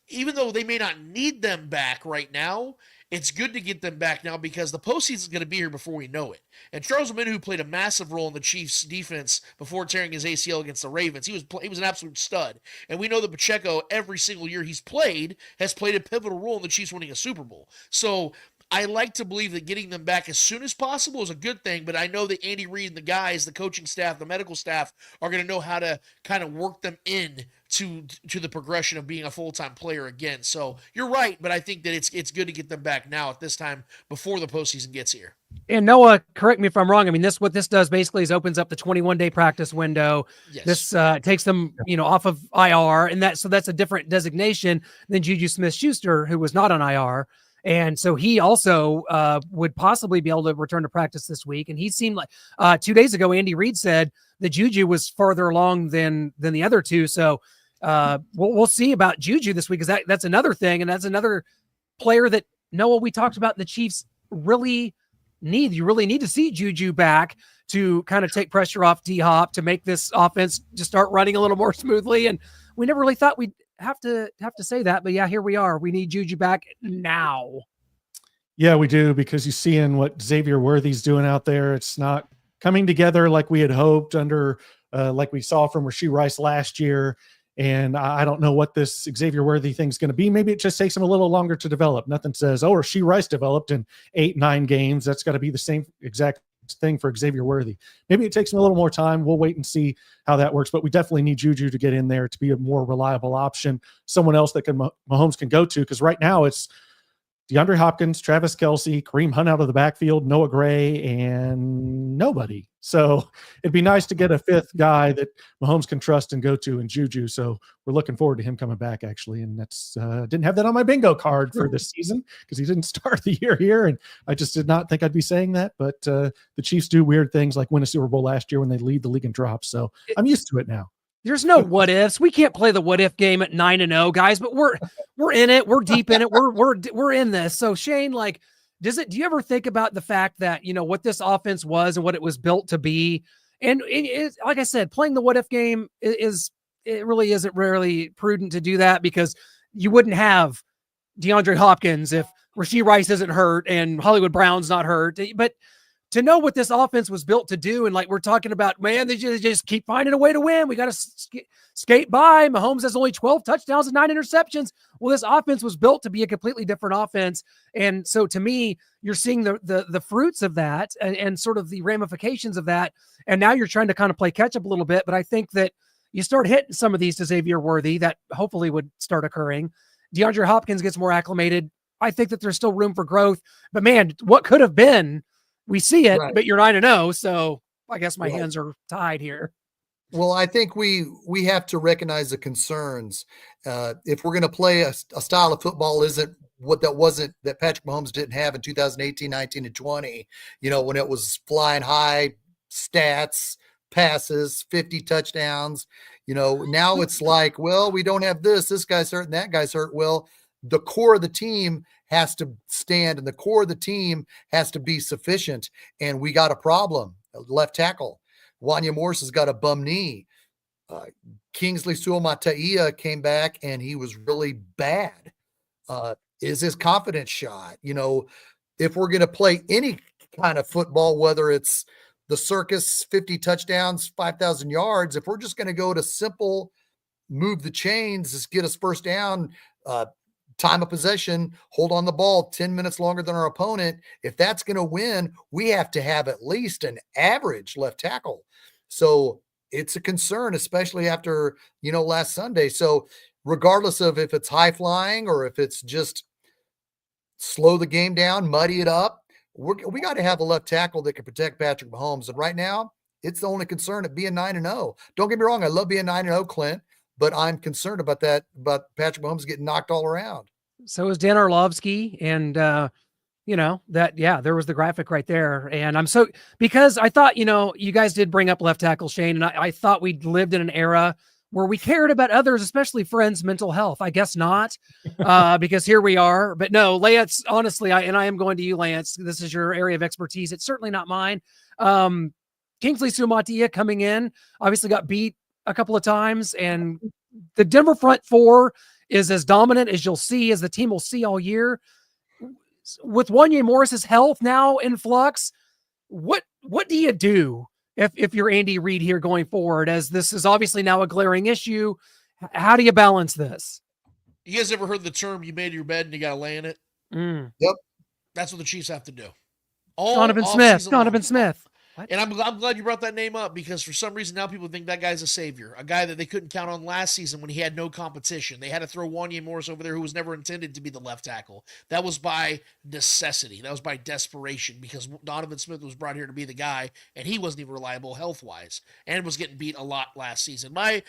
[SPEAKER 1] even though they may not need them back right now, it's good to get them back now because the postseason is going to be here before we know it. And Charles Omenihu played a massive role in the Chiefs' defense before tearing his ACL against the Ravens. He was an absolute stud. And we know that Pacheco, every single year he's played, has played a pivotal role in the Chiefs winning a Super Bowl. So I like to believe that getting them back as soon as possible is a good thing, but I know that Andy Reid and the guys, the coaching staff, the medical staff, are going to know how to kind of work them in to the progression of being a full-time player again. So you're right, but I think that it's good to get them back now at this time before the postseason gets here.
[SPEAKER 2] And Noah, correct me if I'm wrong. I mean, what this does basically is opens up the 21-day practice window.
[SPEAKER 1] Yes.
[SPEAKER 2] This takes them, off of IR, and that's a different designation than Juju Smith-Schuster, who was not on IR. And so he also would possibly be able to return to practice this week. And he seemed like 2 days ago, Andy Reid said that Juju was farther along than the other two. So we'll see about Juju this week, because that's another thing. And that's another player that, Noah, we talked about the Chiefs really need. You really need to see Juju back to kind of take pressure off D-Hop, to make this offense just start running a little more smoothly. And we never really thought we'd have to say that, but yeah, here we are. We need Juju back now.
[SPEAKER 3] Yeah, we do, because you see in what Xavier Worthy's doing out there, it's not coming together like we had hoped under like we saw from Rashee Rice last year. And I don't know what this Xavier Worthy thing's going to be. Maybe it just takes him a little longer to develop. Nothing says, Rashee Rice developed in 8-9 games. That's got to be the same exact thing for Xavier Worthy. Maybe it takes him a little more time. We'll wait and see how that works, but we definitely need Juju to get in there to be a more reliable option, someone else that Mahomes can go to, because right now it's DeAndre Hopkins, Travis Kelce, Kareem Hunt out of the backfield, Noah Gray, and nobody. So it'd be nice to get a fifth guy that Mahomes can trust and go to in Juju. So we're looking forward to him coming back, actually. And that's didn't have that on my bingo card for this season because he didn't start the year here. And I just did not think I'd be saying that. But the Chiefs do weird things like win a Super Bowl last year when they lead the league in drops. So I'm used to it now.
[SPEAKER 2] There's no what ifs. We can't play the what if game at 9-0, guys, but we're in it. We're deep in it. We're in this. So Shane, like, do you ever think about the fact that, what this offense was and what it was built to be? And it, like I said, playing the what if game it really isn't really prudent to do that, because you wouldn't have DeAndre Hopkins if Rashee Rice isn't hurt and Hollywood Brown's not hurt. But to know what this offense was built to do, and like we're talking about, man, they just keep finding a way to win. We got to skate by. Mahomes has only 12 touchdowns and 9 interceptions. Well, this offense was built to be a completely different offense. And so to me, you're seeing the fruits of that and sort of the ramifications of that. And now you're trying to kind of play catch up a little bit. But I think that you start hitting some of these to Xavier Worthy that hopefully would start occurring. DeAndre Hopkins gets more acclimated. I think that there's still room for growth. But man, what could have been, we see it, right, but you're 9-0. So I guess my hands are tied here.
[SPEAKER 4] Well, I think we have to recognize the concerns. If we're going to play a style of football, that Patrick Mahomes didn't have in 2018, 19, and 20, when it was flying high stats, passes, 50 touchdowns, now it's like, well, we don't have this guy's hurt and that guy's hurt. Well, the core of the team has to stand, and the core of the team has to be sufficient. And we got a problem. Left tackle Wanya Morris has got a bum knee. Kingsley Suamataia came back and he was really bad. Is his confidence shot? If we're going to play any kind of football, whether it's the circus, 50 touchdowns, 5,000 yards, if we're just going to go to simple move the chains, just get us first down, time of possession, hold on the ball 10 minutes longer than our opponent. If that's going to win, we have to have at least an average left tackle. So it's a concern, especially after, last Sunday. So regardless of if it's high flying or if it's just slow the game down, muddy it up, we got to have a left tackle that can protect Patrick Mahomes. And right now It's the only concern at being 9-0. Don't get me wrong. I love being 9-0, Clint, but I'm concerned about Patrick Mahomes getting knocked all around.
[SPEAKER 2] So is Dan Orlovsky. And, there was the graphic right there. And I'm because I thought, you guys did bring up left tackle Shane, and I thought we'd lived in an era where we cared about others, especially friends' mental health. I guess not, because here we are. But no, Lance, honestly, I am going to you, Lance. This is your area of expertise. It's certainly not mine. Kingsley Sumatia coming in, obviously got beat a couple of times, and the Denver front four is as dominant as you'll see, as the team will see all year. With Wanya Morris's health now in flux, what do you do if you're Andy Reid here going forward, as this is obviously now a glaring issue? How do you balance this?
[SPEAKER 1] You guys ever heard the term, you made your bed and you got to lay in it?
[SPEAKER 4] Yep.
[SPEAKER 1] That's what the Chiefs have to do.
[SPEAKER 2] Donovan Smith.
[SPEAKER 1] What? And I'm glad you brought that name up, because for some reason now people think that guy's a savior, a guy that they couldn't count on last season when he had no competition. They had to throw Wanya Morris over there, who was never intended to be the left tackle. That was by necessity. That was by desperation, because Donovan Smith was brought here to be the guy, and he wasn't even reliable health-wise and was getting beat a lot last season. My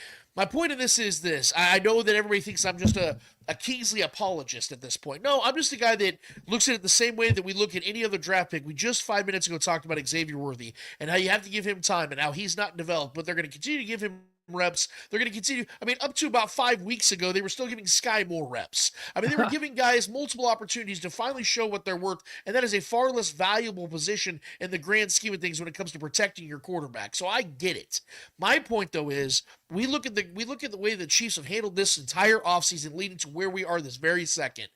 [SPEAKER 1] point of this is this. I know that everybody thinks I'm just a Kingsley apologist at this point. No, I'm just a guy that looks at it the same way that we look at any other draft pick. We just 5 minutes ago talked about Xavier Worthy and how you have to give him time and how he's not developed, but they're going to continue to give him reps. They're going to continue. Up to about 5 weeks ago, they were still giving Sky more reps. They were giving guys multiple opportunities to finally show what they're worth, and that is a far less valuable position in the grand scheme of things when it comes to protecting your quarterback. So I get it. My point, though, is we look at the way the Chiefs have handled this entire offseason leading to where we are this very second.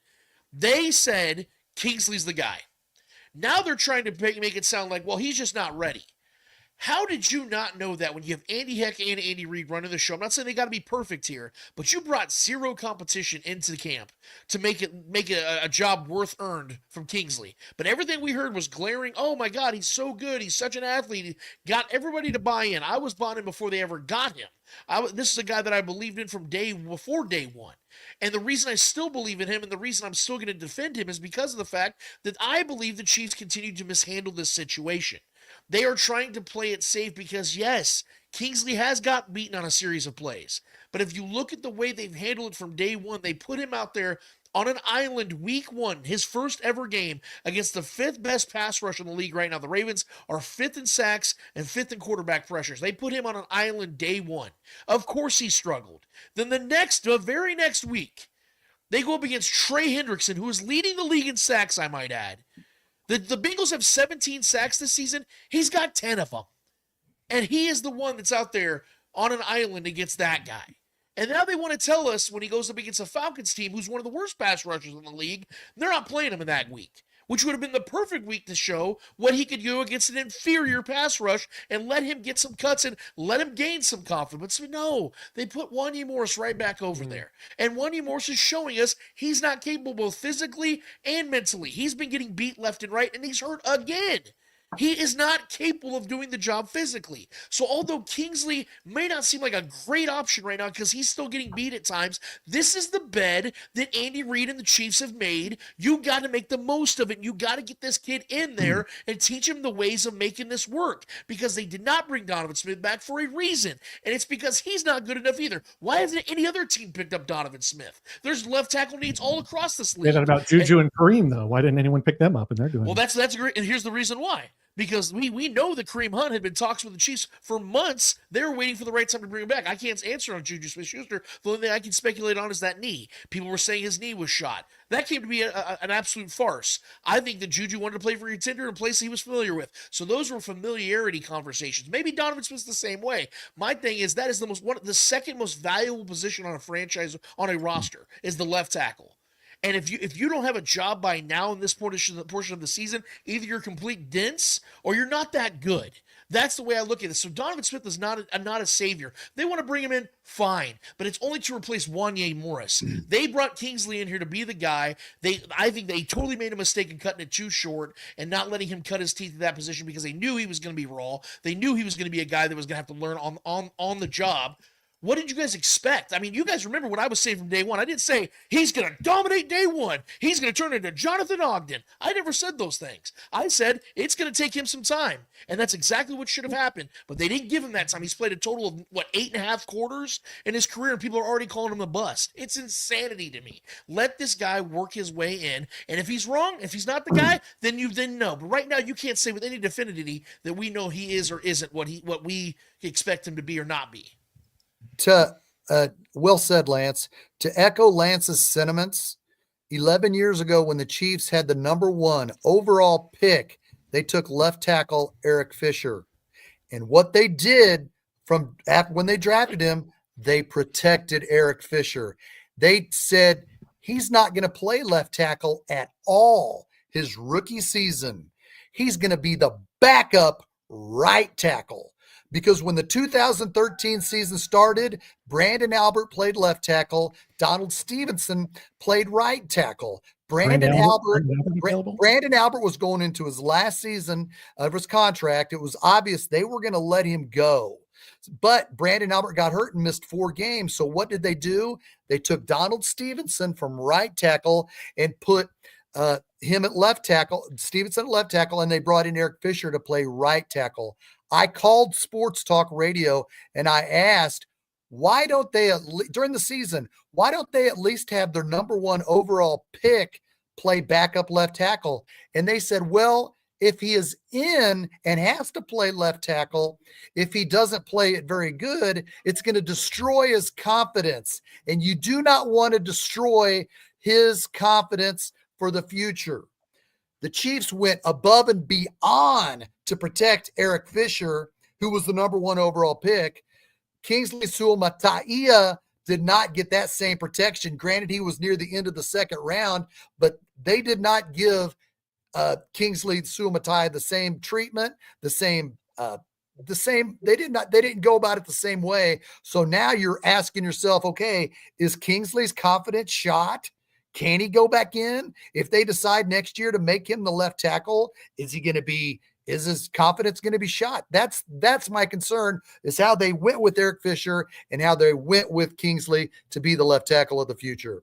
[SPEAKER 1] They said Kingsley's the guy. Now they're trying to make it sound like, well, he's just not ready. How did you not know that when you have Andy Heck and Andy Reid running the show? I'm not saying they got to be perfect here, but you brought zero competition into the camp to make a job worth earned from Kingsley. But everything we heard was glaring. Oh my God, he's so good. He's such an athlete. He got everybody to buy in. I was bought in before they ever got him. This is a guy that I believed in from before day one. And the reason I still believe in him and the reason I'm still going to defend him is because of the fact that I believe the Chiefs continue to mishandle this situation. They are trying to play it safe because, yes, Kingsley has got beaten on a series of plays. But if you look at the way they've handled it from day one, they put him out there on an island week one, his first ever game, against the fifth best pass rush in the league right now. The Ravens are fifth in sacks and fifth in quarterback pressures. They put him on an island day one. Of course he struggled. Then the very next week, they go up against Trey Hendrickson, who is leading the league in sacks, I might add. The Bengals have 17 sacks this season. He's got 10 of them. And he is the one that's out there on an island against that guy. And now they want to tell us when he goes up against a Falcons team who's one of the worst pass rushers in the league, they're not playing him in that week, which would have been the perfect week to show what he could do against an inferior pass rush and let him get some cuts and let him gain some confidence. But no, they put Wanya Morris right back over there. And Wanya Morris is showing us he's not capable both physically and mentally. He's been getting beat left and right, and he's hurt again. He is not capable of doing the job physically. So although Kingsley may not seem like a great option right now because he's still getting beat at times, this is the bed that Andy Reid and the Chiefs have made. You got to make the most of it. You got to get this kid in there and teach him the ways of making this work, because they did not bring Donovan Smith back for a reason. And it's because he's not good enough either. Why hasn't any other team picked up Donovan Smith? There's left tackle needs all across this league.
[SPEAKER 3] What about Juju and Kareem, though? Why didn't anyone pick them up? And they're doing
[SPEAKER 1] well, that's great. And here's the reason why. Because we know that Kareem Hunt had been talks with the Chiefs for months. They were waiting for the right time to bring him back. I can't answer on Juju Smith-Schuster. The only thing I can speculate on is that knee. People were saying his knee was shot. That came to be an absolute farce. I think that Juju wanted to play for a contender in a place he was familiar with. So those were familiarity conversations. Maybe Donovan Smith's the same way. My thing is that is the second most valuable position on a franchise, on a roster, is the left tackle. And if you don't have a job by now in this portion of the season, either you're complete dense or you're not that good. That's the way I look at this. So Donovan Smith is not a savior. They want to bring him in, fine, but it's only to replace Wanya Morris. They brought Kingsley in here to be the guy. I think they totally made a mistake in cutting it too short and not letting him cut his teeth in that position, because they knew he was going to be raw. They knew he was going to be a guy that was going to have to learn on the job. What did you guys expect? I mean, you guys remember what I was saying from day one. I didn't say he's going to dominate day one. He's going to turn into Jonathan Ogden. I never said those things. I said it's going to take him some time. And that's exactly what should have happened. But they didn't give him that time. He's played a total of, 8.5 quarters in his career, and people are already calling him a bust. It's insanity to me. Let this guy work his way in. And if he's wrong, if he's not the guy, then know. But right now, you can't say with any definitivity that we know he is or isn't what we expect him to be or not be.
[SPEAKER 4] Well said, Lance. To echo Lance's sentiments, 11 years ago when the Chiefs had the number 1 overall pick, they took left tackle Eric Fisher. And what they did from after when they drafted him, they protected Eric Fisher. They said he's not going to play left tackle at all his rookie season. He's going to be the backup right tackle. Because when the 2013 season started, Brandon Albert played left tackle. Donald Stevenson played right tackle. Brandon Albert was going into his last season of his contract. It was obvious they were going to let him go. But Brandon Albert got hurt and missed 4 games. So what did they do? They took Donald Stevenson from right tackle and put him at left tackle, Stevenson at left tackle, and they brought in Eric Fisher to play right tackle. I called Sports Talk Radio and I asked, why don't they, during the season, why don't they at least have their number 1 overall pick play backup left tackle? And they said, well, if he is in and has to play left tackle, if he doesn't play it very good, it's going to destroy his confidence. And you do not want to destroy his confidence for the future. The Chiefs went above and beyond to protect Eric Fisher, who was the number 1 overall pick. Kingsley Suamataia did not get that same protection. Granted, he was near the end of the second round, but they did not give Kingsley Suamataia the same treatment, they didn't go about it the same way. So now you're asking yourself, okay, is Kingsley's confidence shot? Can he go back in? If they decide next year to make him the left tackle, is his confidence going to be shot? That's my concern, is how they went with Eric Fisher and how they went with Kingsley to be the left tackle of the future.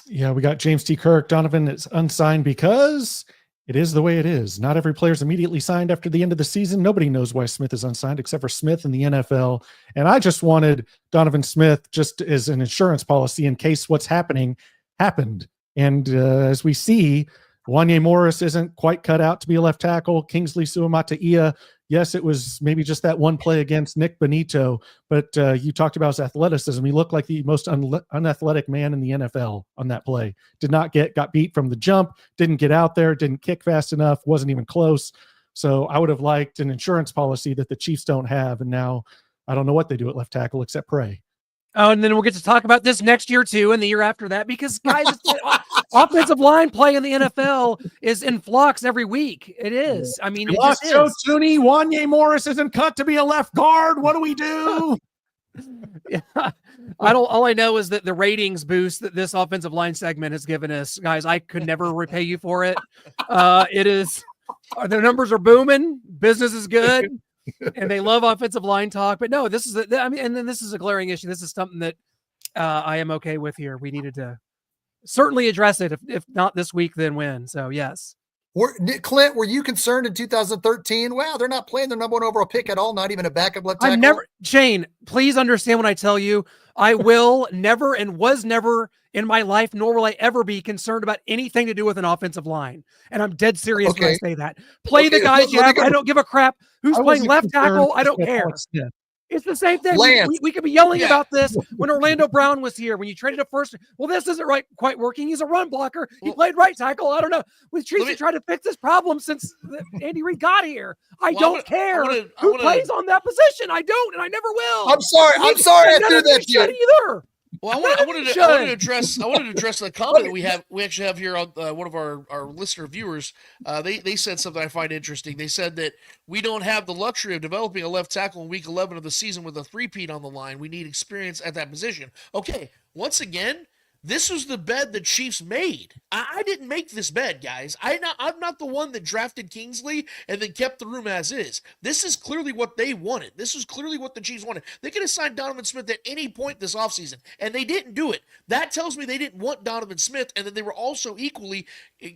[SPEAKER 3] Yeah, we got James T. Kirk. Donovan is unsigned because it is the way it is. Not every player is immediately signed after the end of the season. Nobody knows why Smith is unsigned except for Smith in the NFL. And I just wanted Donovan Smith just as an insurance policy in case what's happened. And as we see, Wanye Morris isn't quite cut out to be a left tackle. Kingsley Suamataia, yes, it was maybe just that one play against Nick Benito, but you talked about his athleticism. He looked like the most unathletic man in the NFL on that play. Got beat from the jump, didn't get out there, didn't kick fast enough, wasn't even close. So I would have liked an insurance policy that the Chiefs don't have, and now I don't know what they do at left tackle except pray.
[SPEAKER 2] Oh, and then we'll get to talk about this next year too, and the year after that, because guys, offensive line play in the NFL is in flux every week. It is. I mean,
[SPEAKER 3] we lost Joe Tooney. Wanye Morris isn't cut to be a left guard. What do we do?
[SPEAKER 2] Yeah, all I know is that the ratings boost that this offensive line segment has given us, guys, I could never repay you for it. It is. Their numbers are booming. Business is good. And they love offensive line talk, but no, this is and then this is a glaring issue. This is something that I am okay with here. We needed to certainly address it. If not this week, then when? So yes.
[SPEAKER 4] Clint, were you concerned in 2013? Wow, they're not playing their number 1 overall pick at all. Not even a backup left tackle.
[SPEAKER 2] Shane, please understand when I tell you, I will never and was never in my life, nor will I ever be concerned about anything to do with an offensive line. And I'm dead serious when I say that. Play the guys you have. I don't give a crap who's playing left tackle. I don't care. It's the same thing. We could be yelling about this when Orlando Brown was here, when you traded a first. Well, this isn't quite working. He's a run blocker. He played right tackle. I don't know. We've tried to fix this problem since Andy Reid got here. I don't care who plays on that position. I don't, and I never will.
[SPEAKER 4] I'm sorry I threw that to you.
[SPEAKER 2] Either.
[SPEAKER 1] Well, I wanted to address the comment that we actually have here on one of our listener viewers. They said something I find interesting. They said that we don't have the luxury of developing a left tackle in week 11 of the season with a 3-peat on the line. We need experience at that position. Okay, once again, This was the bed the Chiefs made. I didn't make this bed, guys. I'm not the one that drafted Kingsley and then kept the room as is. This is clearly what they wanted. This is clearly what the Chiefs wanted. They could have signed Donovan Smith at any point this offseason, and they didn't do it. That tells me they didn't want Donovan Smith, and that they were also equally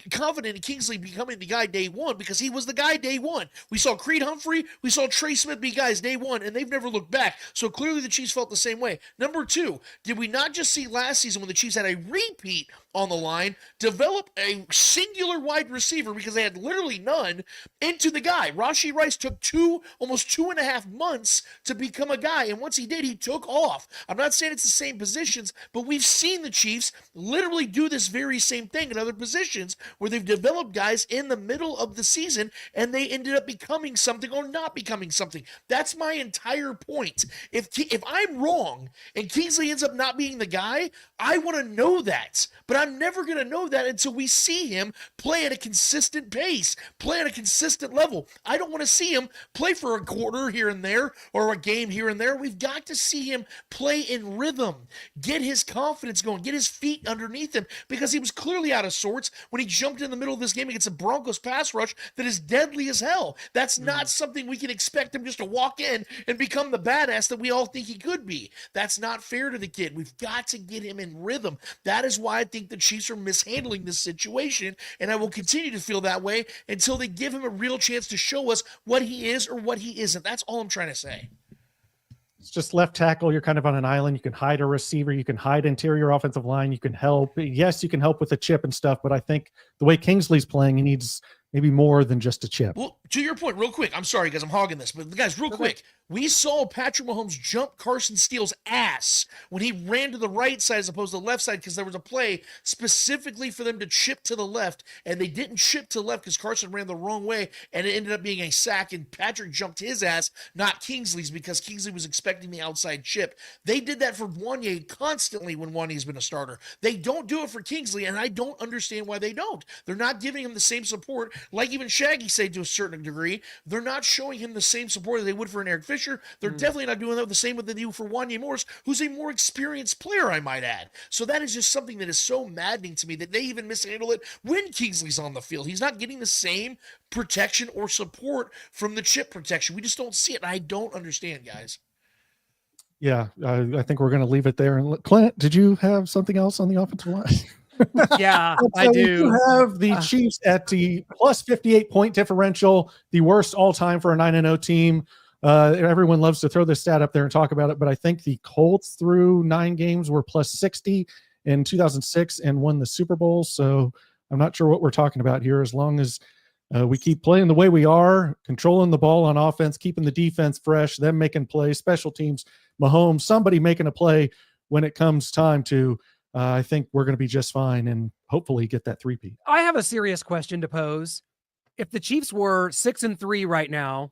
[SPEAKER 1] confident in Kingsley becoming the guy day one, because he was the guy day one. We saw Creed Humphrey, we saw Trey Smith be guys day one, and they've never looked back. So clearly the Chiefs felt the same way. Number two, did we not just see last season when the Chiefs had a repeat on the line, develop a singular wide receiver, because they had literally none, into the guy? Rashee Rice took almost 2.5 months to become a guy, and once he did, he took off. I'm not saying it's the same positions, but we've seen the Chiefs literally do this very same thing in other positions, where they've developed guys in the middle of the season, and they ended up becoming something or not becoming something. That's my entire point. If I'm wrong and Kingsley ends up not being the guy, I want to know that. But I'm never going to know that until we see him play at a consistent pace, play at a consistent level. I don't want to see him play for a quarter here and there or a game here and there. We've got to see him play in rhythm, get his confidence going, get his feet underneath him, because he was clearly out of sorts when he jumped in the middle of this game against a Broncos pass rush that is deadly as hell. That's not something we can expect him just to walk in and become the badass that we all think he could be. That's not fair to the kid. We've got to get him in rhythm. That is why I think the Chiefs are mishandling this situation, and I will continue to feel that way until they give him a real chance to show us what he is or what he isn't. That's all I'm trying to say.
[SPEAKER 3] It's just left tackle. You're kind of on an island. You can hide a receiver. You can hide interior offensive line. You can help. Yes, you can help with the chip and stuff, but I think the way Kingsley's playing, he needs maybe more than just a chip.
[SPEAKER 1] Well, to your point, real quick, I'm sorry, guys, I'm hogging this, but guys, real quick, we saw Patrick Mahomes jump Carson Steele's ass when he ran to the right side as opposed to the left side, because there was a play specifically for them to chip to the left, and they didn't chip to the left because Carson ran the wrong way, and it ended up being a sack, and Patrick jumped his ass, not Kingsley's, because Kingsley was expecting the outside chip. They did that for Wanye constantly when Wanye's been a starter. They don't do it for Kingsley, and I don't understand why they don't. They're not giving him the same support, like even Shaggy said to a certain degree. They're not showing him the same support that they would for an Eric Fisher. They're definitely not doing that the same way they do for Wanye Morris, who's a more experienced player, I might add. So that is just something that is so maddening to me, that they even mishandle it when Kingsley's on the field. He's not getting the same protection or support from the chip protection. We just don't see it, and I don't understand, guys.
[SPEAKER 3] Yeah, I think we're going to leave it there. And Clint, did you have something else on the offensive line?
[SPEAKER 2] Yeah, I do.
[SPEAKER 3] You have the Chiefs at the plus 58 point differential, the worst all time for a 9-0 team. Everyone loves to throw this stat up there and talk about it, but I think the Colts through 9 games were plus 60 in 2006 and won the Super Bowl. So I'm not sure what we're talking about here. As long as we keep playing the way we are, controlling the ball on offense, keeping the defense fresh, them making plays, special teams, Mahomes, somebody making a play when it comes time to. I think we're going to be just fine and hopefully get that 3-peat.
[SPEAKER 2] I have a serious question to pose. If the Chiefs were 6-3 right now,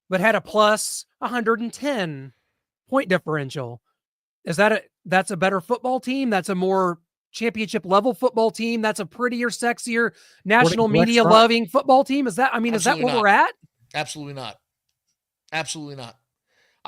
[SPEAKER 2] but had a plus 110 point differential, that's a better football team? That's a more championship level football team? That's a prettier, sexier, national media loving football team? Is that what we're at?
[SPEAKER 1] Absolutely not. Absolutely not.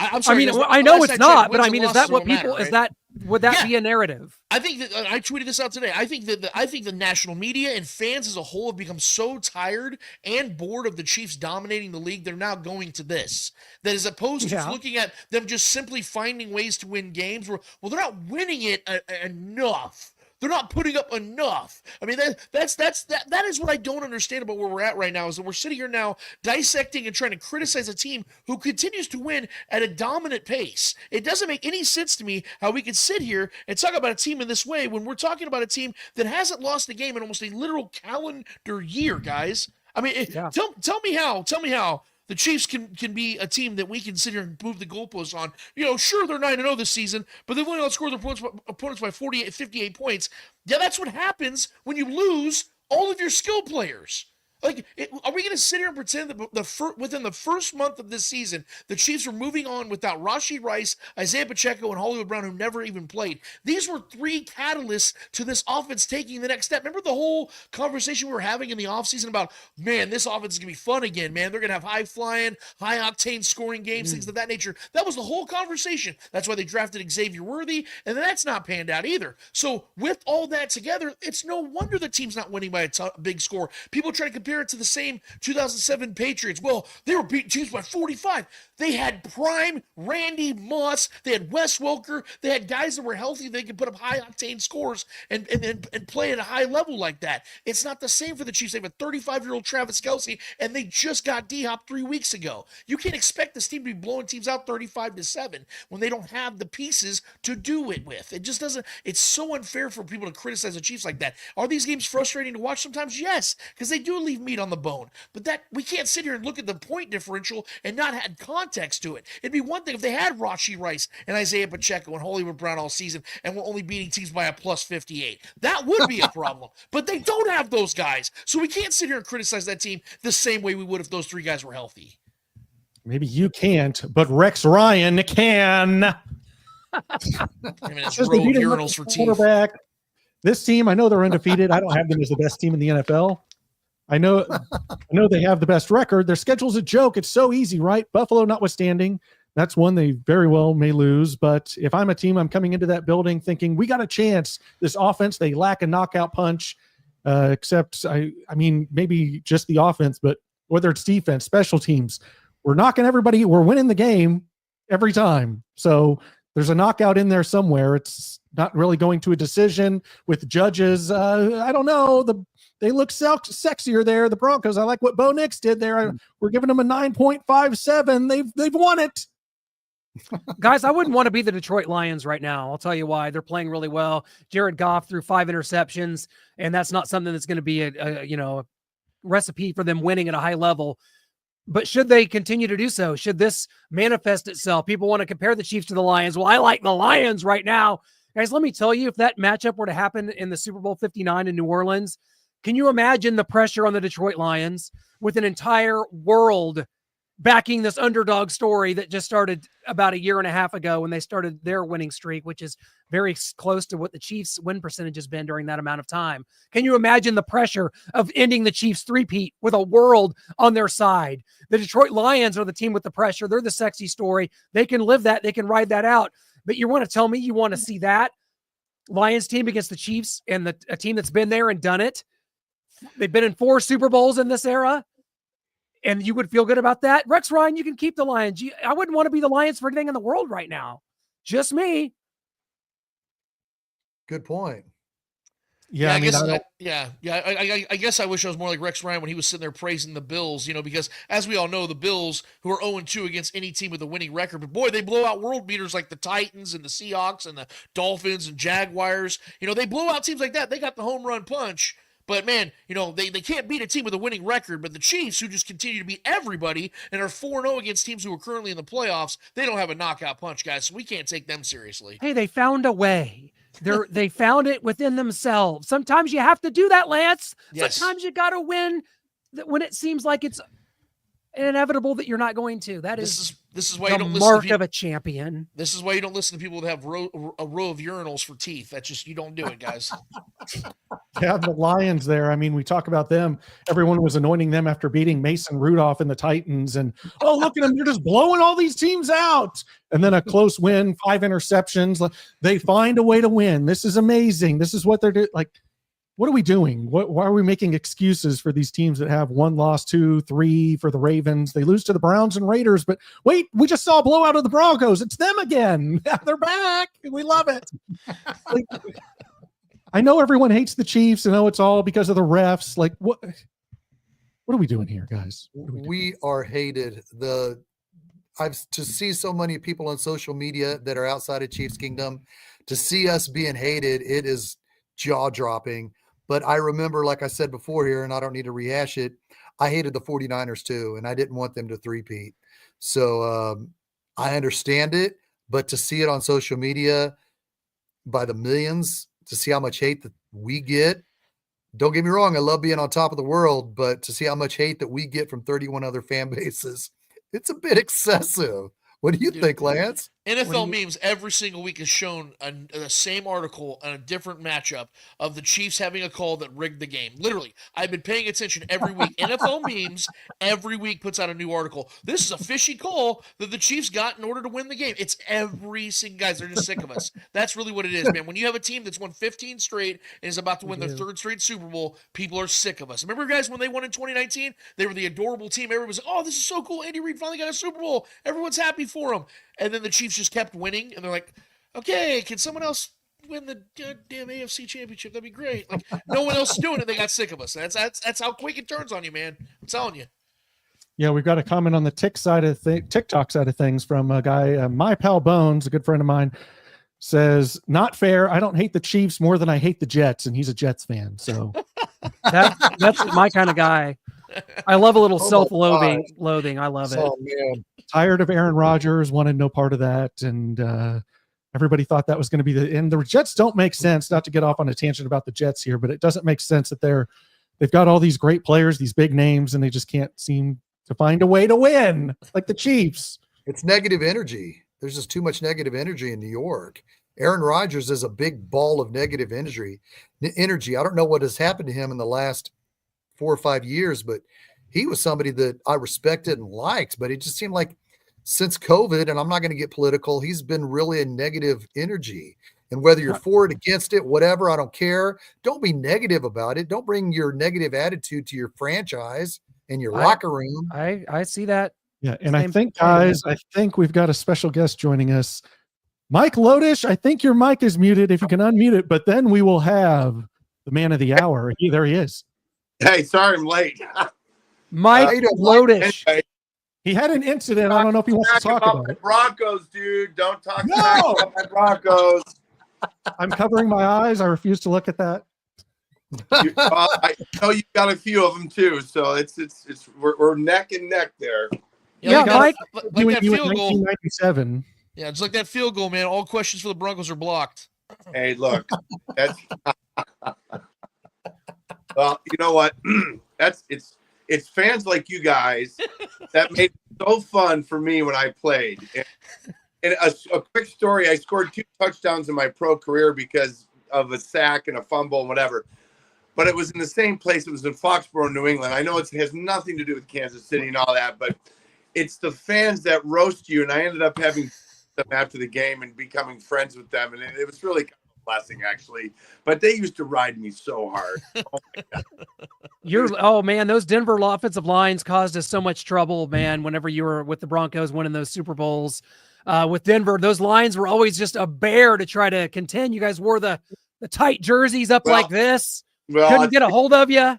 [SPEAKER 1] I'm sorry.
[SPEAKER 2] I know it's not, but I mean, is that what people, right? Would that be a narrative?
[SPEAKER 1] I think that I tweeted this out today. I think the national media and fans as a whole have become so tired and bored of the Chiefs dominating the league. They're now going to this. That as opposed to looking at them just simply finding ways to win games where, well, they're not winning it enough. They're not putting up enough. I mean, that is what I don't understand about where we're at right now, is that we're sitting here now dissecting and trying to criticize a team who continues to win at a dominant pace. It doesn't make any sense to me how we can sit here and talk about a team in this way when we're talking about a team that hasn't lost a game in almost a literal calendar year, guys. I mean, tell me how the Chiefs can be a team that we can sit here and move the goalposts on. You know, sure, they're 9-0 this season, but they've only outscored their opponents by 58 points. Yeah, that's what happens when you lose all of your skill players. Like, are we going to sit here and pretend that within the first month of this season, the Chiefs were moving on without Rashee Rice, Isaiah Pacheco, and Hollywood Brown, who never even played? These were three catalysts to this offense taking the next step. Remember the whole conversation we were having in the offseason about, man, this offense is going to be fun again, man. They're going to have high-flying, high-octane scoring games, things of that nature. That was the whole conversation. That's why they drafted Xavier Worthy, and that's not panned out either. So with all that together, it's no wonder the team's not winning by a big score. People try to compare it to the same 2007 Patriots. Well, they were beating teams by 45. They had prime Randy Moss. They had Wes Welker. They had guys that were healthy. They could put up high-octane scores and play at a high level like that. It's not the same for the Chiefs. They have a 35-year-old Travis Kelce, and they just got D-Hop 3 weeks ago. You can't expect this team to be blowing teams out 35-7 when they don't have the pieces to do it with. It just doesn't. It's so unfair for people to criticize the Chiefs like that. Are these games frustrating to watch sometimes? Yes, because they do leave meat on the bone. But that we can't sit here and look at the point differential and not add context to it. It'd be one thing if they had Rashee Rice and Isaiah Pacheco and Hollywood Brown all season and were only beating teams by a plus 58. That would be a problem. But they don't have those guys. So we can't sit here and criticize that team the same way we would if those three guys were healthy.
[SPEAKER 3] Maybe you can't, but Rex Ryan can.
[SPEAKER 1] I mean, it's road urinals for
[SPEAKER 3] quarterback. This team, I know they're undefeated. I don't have them as the best team in the NFL. I know they have the best record. Their schedule's a joke. It's so easy, right? Buffalo notwithstanding, that's one they very well may lose. But if I'm a team, I'm coming into that building thinking we got a chance. This offense, they lack a knockout punch, except I mean, maybe just the offense, but whether it's defense, special teams, we're knocking everybody. We're winning the game every time. So there's a knockout in there somewhere. It's not really going to a decision with judges. I don't know. They look sexier there. The Broncos. I like what Bo Nix did there. We're giving them a 9.57. They've won it.
[SPEAKER 2] Guys, I wouldn't want to be the Detroit Lions right now. I'll tell you why. They're playing really well. Jared Goff threw 5 interceptions, and that's not something that's going to be a recipe for them winning at a high level. But should they continue to do so? Should this manifest itself? People want to compare the Chiefs to the Lions. Well, I like the Lions right now. Guys, let me tell you, if that matchup were to happen in the Super Bowl 59 in New Orleans, can you imagine the pressure on the Detroit Lions with an entire world backing this underdog story that just started about a year and a half ago when they started their winning streak, which is very close to what the Chiefs' win percentage has been during that amount of time? Can you imagine the pressure of ending the Chiefs' three-peat with a world on their side? The Detroit Lions are the team with the pressure. They're the sexy story. They can live that. They can ride that out. But you want to tell me you want to see that Lions team against the Chiefs and a team that's been there and done it? They've been in 4 Super Bowls in this era. And you would feel good about that? Rex Ryan, you can keep the Lions. I wouldn't want to be the Lions for anything in the world right now. Just me.
[SPEAKER 4] Good point.
[SPEAKER 3] Yeah,
[SPEAKER 1] I guess I wish I was more like Rex Ryan when he was sitting there praising the Bills, because as we all know, the Bills, who are 0-2 against any team with a winning record, but boy, they blow out world beaters like the Titans and the Seahawks and the Dolphins and Jaguars. They blow out teams like that. They got the home run punch. But, man, they can't beat a team with a winning record. But the Chiefs, who just continue to beat everybody and are 4-0 against teams who are currently in the playoffs, they don't have a knockout punch, guys, so we can't take them seriously.
[SPEAKER 2] Hey, they found a way. They found it within themselves. Sometimes you have to do that, Lance.
[SPEAKER 1] Yes.
[SPEAKER 2] Sometimes you got to win when it seems like it's inevitable that you're not going to. This is why you don't listen to of a champion.
[SPEAKER 1] This is why you don't listen to people that have a row of urinals for teeth. That's just, you don't do it, guys.
[SPEAKER 3] Yeah, the Lions there. I mean, we talk about them. Everyone was anointing them after beating Mason Rudolph and the Titans. And, oh, look at them. They're just blowing all these teams out. And then a close win, 5 interceptions. They find a way to win. This is amazing. This is what they're doing. Like, what are we doing? Why are we making excuses for these teams that have 1 loss, 2, 3 for the Ravens? They lose to the Browns and Raiders, but wait, we just saw a blowout of the Broncos. It's them again. They're back. We love it. Like, I know everyone hates the Chiefs. I know it's all because of the refs. Like, what are we doing here, guys?
[SPEAKER 4] We are hated. To see so many people on social media that are outside of Chiefs Kingdom, to see us being hated, it is jaw-dropping. But I remember, like I said before here, and I don't need to rehash it, I hated the 49ers too, and I didn't want them to three-peat. So I understand it, but to see it on social media by the millions, to see how much hate that we get, Don't get me wrong, I love being on top of the world, but to see how much hate that we get from 31 other fan bases, it's a bit excessive. What do you
[SPEAKER 1] Dude,
[SPEAKER 4] think, Lance?
[SPEAKER 1] NFL memes every single week is shown the same article on a different matchup of the Chiefs having a call that rigged the game. Literally, I've been paying attention every week. NFL memes every week puts out a new article. This is a fishy call that the Chiefs got in order to win the game. It's every single guys. They're just sick of us. That's really what it is, man. When you have a team that's won 15 straight and is about to win their third straight Super Bowl, people are sick of us. Remember, guys, when they won in 2019, they were the adorable team. Everybody was like, "Oh, this is so cool. Andy Reid finally got a Super Bowl. Everyone's happy for him." And then the Chiefs just kept winning, and they're like, "Okay, can someone else win the goddamn AFC Championship? That'd be great." Like no one else is doing it. They got sick of us. That's how quick it turns on you, man. I'm telling you.
[SPEAKER 3] Yeah, we've got a comment on the TikTok side of things from a guy, my pal Bones, a good friend of mine, says, "Not fair. I don't hate the Chiefs more than I hate the Jets," and he's a Jets fan. So
[SPEAKER 2] that's my kind of guy. I love a little self-loathing. I love it.
[SPEAKER 4] Oh man,
[SPEAKER 3] tired of Aaron Rodgers, wanted no part of that, and everybody thought that was going to be the end. The Jets don't make sense. Not to get off on a tangent about the Jets here, but it doesn't make sense that they've got all these great players, these big names, and they just can't seem to find a way to win like the Chiefs.
[SPEAKER 4] it's negative energy. There's just too much negative energy in New York. Aaron Rodgers is a big ball of negative energy. I don't know what has happened to him in the last 4 or 5 years, but he was somebody that I respected and liked, but it just seemed like since COVID, and I'm not going to get political, he's been really a negative energy. And whether you're for it, against it, whatever, I don't care. Don't be negative about it. Don't bring your negative attitude to your franchise and your locker room.
[SPEAKER 2] I see that.
[SPEAKER 3] Yeah, and I think, guys, we've got a special guest joining us. Mike Lodish, I think your mic is muted. If you can unmute it, but then we will have the man of the hour. There he is.
[SPEAKER 6] Hey, sorry I'm late.
[SPEAKER 2] Mike Lodish.
[SPEAKER 6] Anyway,
[SPEAKER 3] He had an incident. I don't know if he wants to talk about it.
[SPEAKER 6] Broncos, dude. Don't talk about my Broncos.
[SPEAKER 3] I'm covering my eyes. I refuse to look at that.
[SPEAKER 6] I know you got a few of them too, so we're neck and neck there.
[SPEAKER 2] Yeah, Mike.
[SPEAKER 1] Like that field goal.
[SPEAKER 3] 1997.
[SPEAKER 1] Yeah, it's like that field goal, man. All questions for the Broncos are blocked.
[SPEAKER 6] Hey, look. Well, you know what? It's fans like you guys that made it so fun for me when I played. And a quick story, I scored 2 touchdowns in my pro career because of a sack and a fumble and whatever. But it was in the same place. It was in Foxborough, New England. I know it has nothing to do with Kansas City and all that, but it's the fans that roast you. And I ended up having them after the game and becoming friends with them. And it was really kind of a blessing, actually. But they used to ride me so hard. Oh, my God.
[SPEAKER 2] Oh man, those Denver offensive lines caused us so much trouble, man. Whenever you were with the Broncos winning those Super Bowls with Denver, those lines were always just a bear to try to contend. You guys wore the tight jerseys up like this. Couldn't get a hold of you.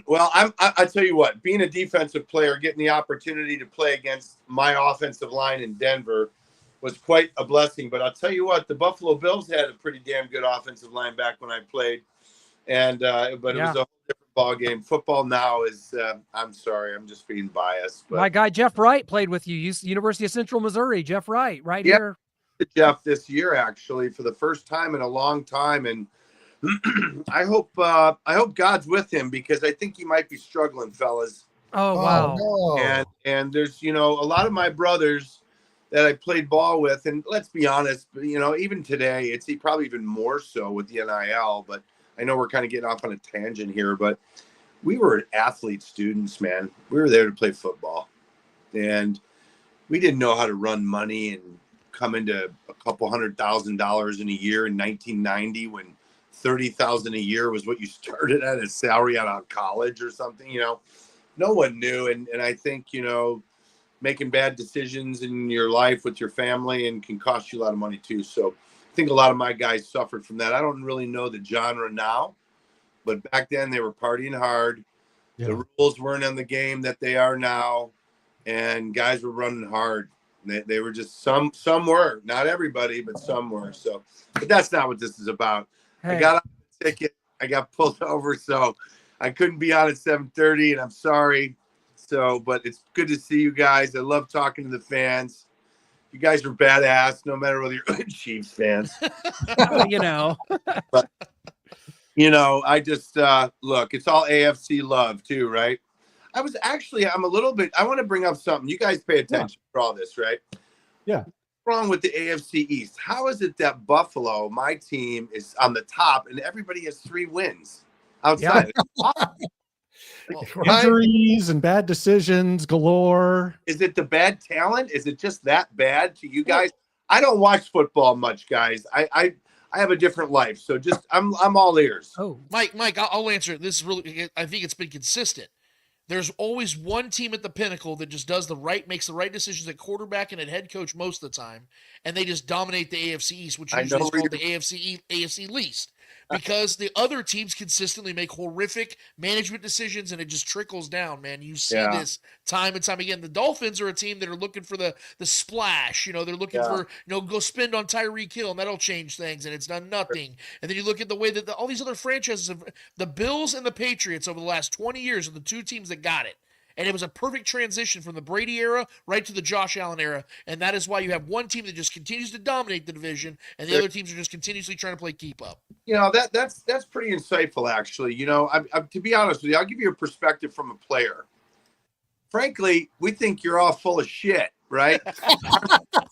[SPEAKER 6] Well, I tell you what, being a defensive player, getting the opportunity to play against my offensive line in Denver was quite a blessing. But I'll tell you what, the Buffalo Bills had a pretty damn good offensive line back when I played. And but it was a whole different ball game. Football now is I'm sorry, I'm just being biased. But
[SPEAKER 2] my guy Jeff Wright played with you, University of Central Missouri. Jeff Wright, right here.
[SPEAKER 6] Jeff this year actually for the first time in a long time, and I hope God's with him because I think he might be struggling, fellas.
[SPEAKER 2] Oh wow.
[SPEAKER 4] No.
[SPEAKER 6] And there's a lot of my brothers that I played ball with, and let's be honest, even today it's probably even more so with the NIL, but I know we're kind of getting off on a tangent here, but we were athlete students, man. We were there to play football, and we didn't know how to run money and come into a couple $100,000 in a year in 1990 when $30,000 a year was what you started at as salary out of college or something. No one knew, and I think making bad decisions in your life with your family and can cost you a lot of money too. So I think a lot of my guys suffered from that. I don't really know the genre now, but back then they were partying hard. Yeah. The rules weren't in the game that they are now, and guys were running hard. They were just some were, not everybody, but some were. So, but that's not what this is about. Hey. I got on the ticket. I got pulled over, so I couldn't be on at 7:30, and I'm sorry. So, but it's good to see you guys. I love talking to the fans. You guys are badass, no matter whether you're Chiefs fans.
[SPEAKER 2] But,
[SPEAKER 6] I just look, it's all AFC love too, right? I'm a little bit, I want to bring up something. You guys pay attention for all this, right?
[SPEAKER 3] Yeah.
[SPEAKER 6] What's wrong with the AFC East? How is it that Buffalo, my team, is on the top and everybody has 3 wins outside?
[SPEAKER 3] Injuries and bad decisions galore.
[SPEAKER 6] Is it the bad talent? Is it just that bad to you guys? I don't watch football much, guys. I have a different life, so just I'm all ears.
[SPEAKER 2] Oh,
[SPEAKER 1] Mike, I'll answer it. This is really, I think it's been consistent. There's always one team at the pinnacle that just makes the right decisions at quarterback and at head coach most of the time, and they just dominate the AFC East, which usually is called the AFC least, because the other teams consistently make horrific management decisions, and it just trickles down, man. You see this time and time again. The Dolphins are a team that are looking for the splash. They're looking for, go spend on Tyreek Hill, and that'll change things, and it's done nothing. And then you look at the way that all these other franchises, the Bills and the Patriots over the last 20 years are the 2 teams that got it. And it was a perfect transition from the Brady era right to the Josh Allen era. And that is why you have one team that just continues to dominate the division, and the other teams are just continuously trying to play keep up.
[SPEAKER 6] That's pretty insightful, actually. To be honest with you, I'll give you a perspective from a player. Frankly, we think you're all full of shit, right?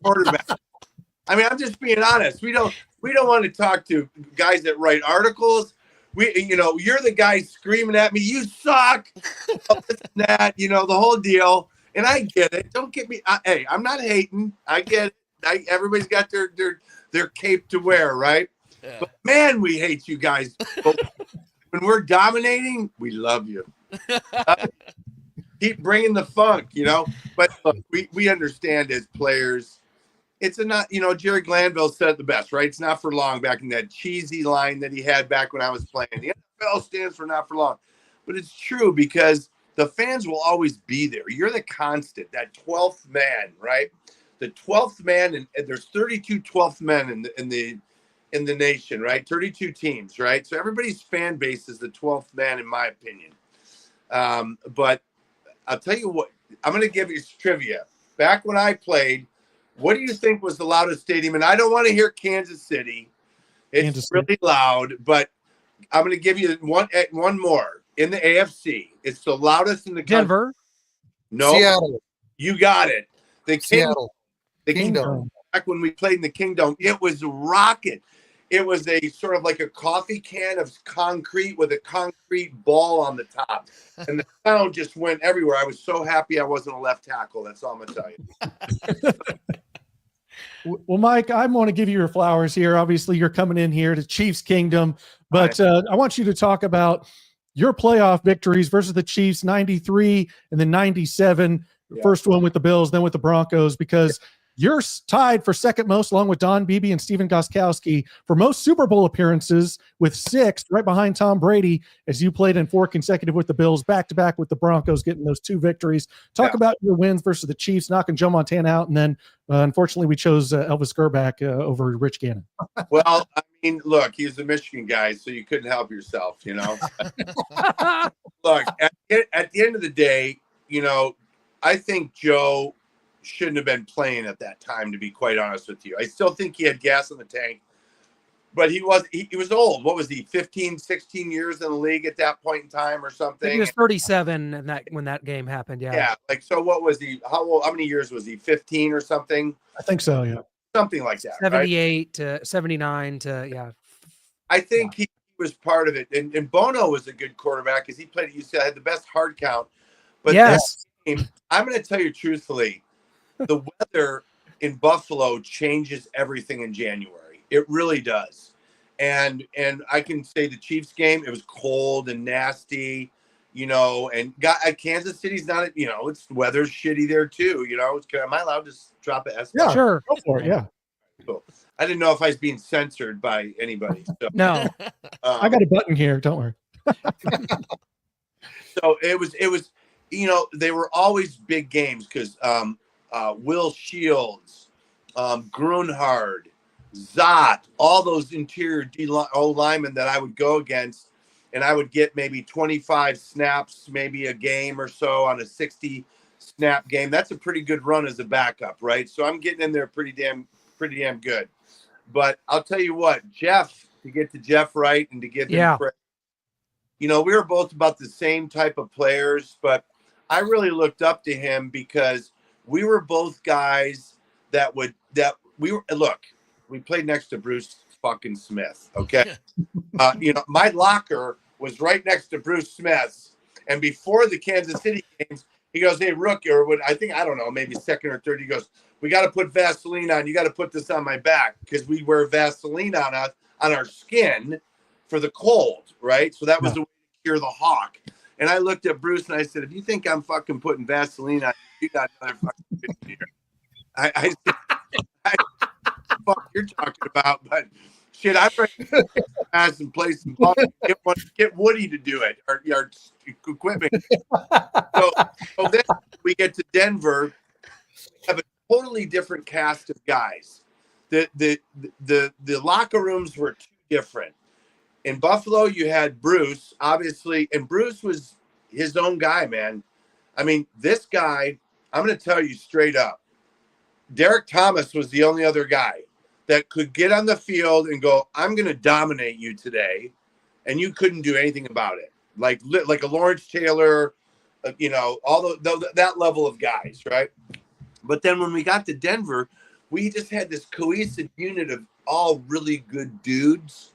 [SPEAKER 6] Quarterback. I mean, I'm just being honest. We don't want to talk to guys that write articles. You're the guy screaming at me, you suck, that, the whole deal. And I get it. Don't get me. Hey, I'm not hating. I get it. Everybody's got their cape to wear, right? Yeah. But man, we hate you guys. When we're dominating, we love you. Keep bringing the funk, But look, we understand as players. It's Jerry Glanville said it the best, right? It's not for long, back in that cheesy line that he had back when I was playing. The NFL stands for not for long. But it's true, because the fans will always be there. You're the constant, that 12th man, right? The 12th man, and there's 32 12th men in the nation, right? 32 teams, right? So everybody's fan base is the 12th man, in my opinion. But I'll tell you what, I'm going to give you trivia. Back when I played, what do you think was the loudest stadium? And I don't want to hear Kansas City. It's really loud, but I'm going to give you one more. In the AFC, it's the loudest in the
[SPEAKER 2] Denver.
[SPEAKER 6] country. No,
[SPEAKER 4] Seattle.
[SPEAKER 6] You got it.
[SPEAKER 4] Seattle.
[SPEAKER 6] The Kingdom. Back when we played in the Kingdom, it was rocking. It was a sort of like a coffee can of concrete with a concrete ball on the top. And the sound just went everywhere. I was so happy I wasn't a left tackle. That's all I'm going to tell you.
[SPEAKER 3] Well, Mike, I want to give you your flowers here. Obviously, you're coming in here to Chiefs Kingdom, but I want you to talk about your playoff victories versus the Chiefs, 93 and then 97. Yeah. First one with the Bills, then with the Broncos, because you're tied for second most, along with Don Beebe and Stephen Gostkowski, for most Super Bowl appearances with 6, right behind Tom Brady, as you played in 4 consecutive with the Bills, back-to-back with the Broncos, getting those 2 victories. Talk about your wins versus the Chiefs, knocking Joe Montana out, and then, unfortunately, we chose Elvis Gerback over Rich Gannon.
[SPEAKER 6] Well, I mean, look, he's a Michigan guy, so you couldn't help yourself, Look, at the end of the day, I think Joe shouldn't have been playing at that time, to be quite honest with you. I still think he had gas in the tank, but he was old. What was he, 15, 16 years in the league at that point in time or something?
[SPEAKER 2] He was 37 when that game happened. Yeah.
[SPEAKER 6] So what was he? How many years was he? 15 or something?
[SPEAKER 3] I think so. Yeah.
[SPEAKER 6] Something like that.
[SPEAKER 2] 78
[SPEAKER 6] right?
[SPEAKER 2] to 79 to, yeah.
[SPEAKER 6] I think he was part of it. And Bono was a good quarterback because he played at UCLA, had the best hard count. But
[SPEAKER 2] yes,
[SPEAKER 6] game, I'm going to tell you truthfully, the weather in Buffalo changes everything in January. It really does. And I can say the Chiefs game, it was cold and nasty, and Kansas City's not, it's weather's shitty there too, Am I allowed to drop an S?
[SPEAKER 3] Yeah,
[SPEAKER 2] sure.
[SPEAKER 3] Go for it. Yeah.
[SPEAKER 6] Cool. I didn't know if I was being censored by anybody. So,
[SPEAKER 2] no.
[SPEAKER 3] I got a button here. Don't worry.
[SPEAKER 6] So it was, they were always big games because Will Shields, Grunhard, Zott, all those interior O linemen that I would go against, and I would get maybe 25 snaps, maybe a game or so on a 60 snap game. That's a pretty good run as a backup, right? So I'm getting in there pretty damn good. But I'll tell you what, Jeff to get to Jeff Wright and to give him
[SPEAKER 2] Yeah.
[SPEAKER 6] credit. You know, we were both about the same type of players, but I really looked up to him because we were both guys that we played next to Bruce fucking Smith. Okay. You know, my locker was right next to Bruce Smith's. And before the Kansas City games, he goes, "Hey, rookie," or what? I think, I don't know, maybe second or third. He goes, "We got to put Vaseline on. You got to put this on my back," because we wear Vaseline on our skin for the cold, right? So that was the way to cure the hawk. And I looked at Bruce and I said, "If you think I'm fucking putting Vaseline on, you got another fucking shit here." I fuck you're talking about, but shit, I'm ready to pass and play some ball. Get Woody to do it, or equipment. So then we get to Denver, we have a totally different cast of guys. The locker rooms were too different. In Buffalo, you had Bruce, obviously, and Bruce was his own guy, man. I mean, this guy, I'm going to tell you straight up, Derek Thomas was the only other guy that could get on the field and go, "I'm going to dominate you today," and you couldn't do anything about it. Like a Lawrence Taylor, you know, all that level of guys, right? But then when we got to Denver, we just had this cohesive unit of all really good dudes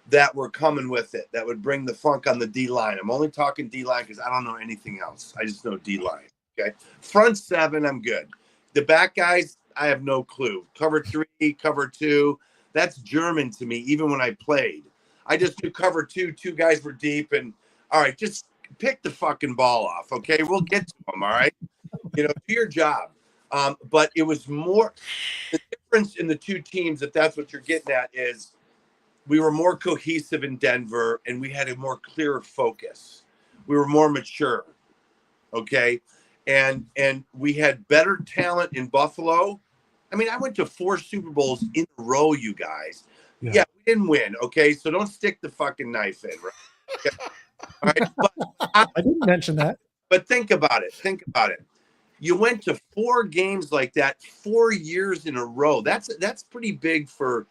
[SPEAKER 6] that were coming with it, that would bring the funk on the D-line. I'm only talking D-line because I don't know anything else. I just know D-line, okay? Front seven, I'm good. The back guys, I have no clue. Cover 3, cover 2, that's German to me, even when I played. I just do cover 2, 2 guys were deep, and all right, just pick the fucking ball off, okay? We'll get to them, all right? You know, do your job. But it was more, the difference in the two teams, if that's what you're getting at, is we were more cohesive in Denver, and we had a more clear focus. We were more mature, okay? And we had better talent in Buffalo. I mean, I went to 4 Super Bowls in a row, you guys. Yeah, we didn't win, okay? So don't stick the fucking knife in, right? Okay. All right? But
[SPEAKER 3] I didn't mention that.
[SPEAKER 6] But think about it. Think about it. You went to 4 games like that 4 years in a row. That's pretty big for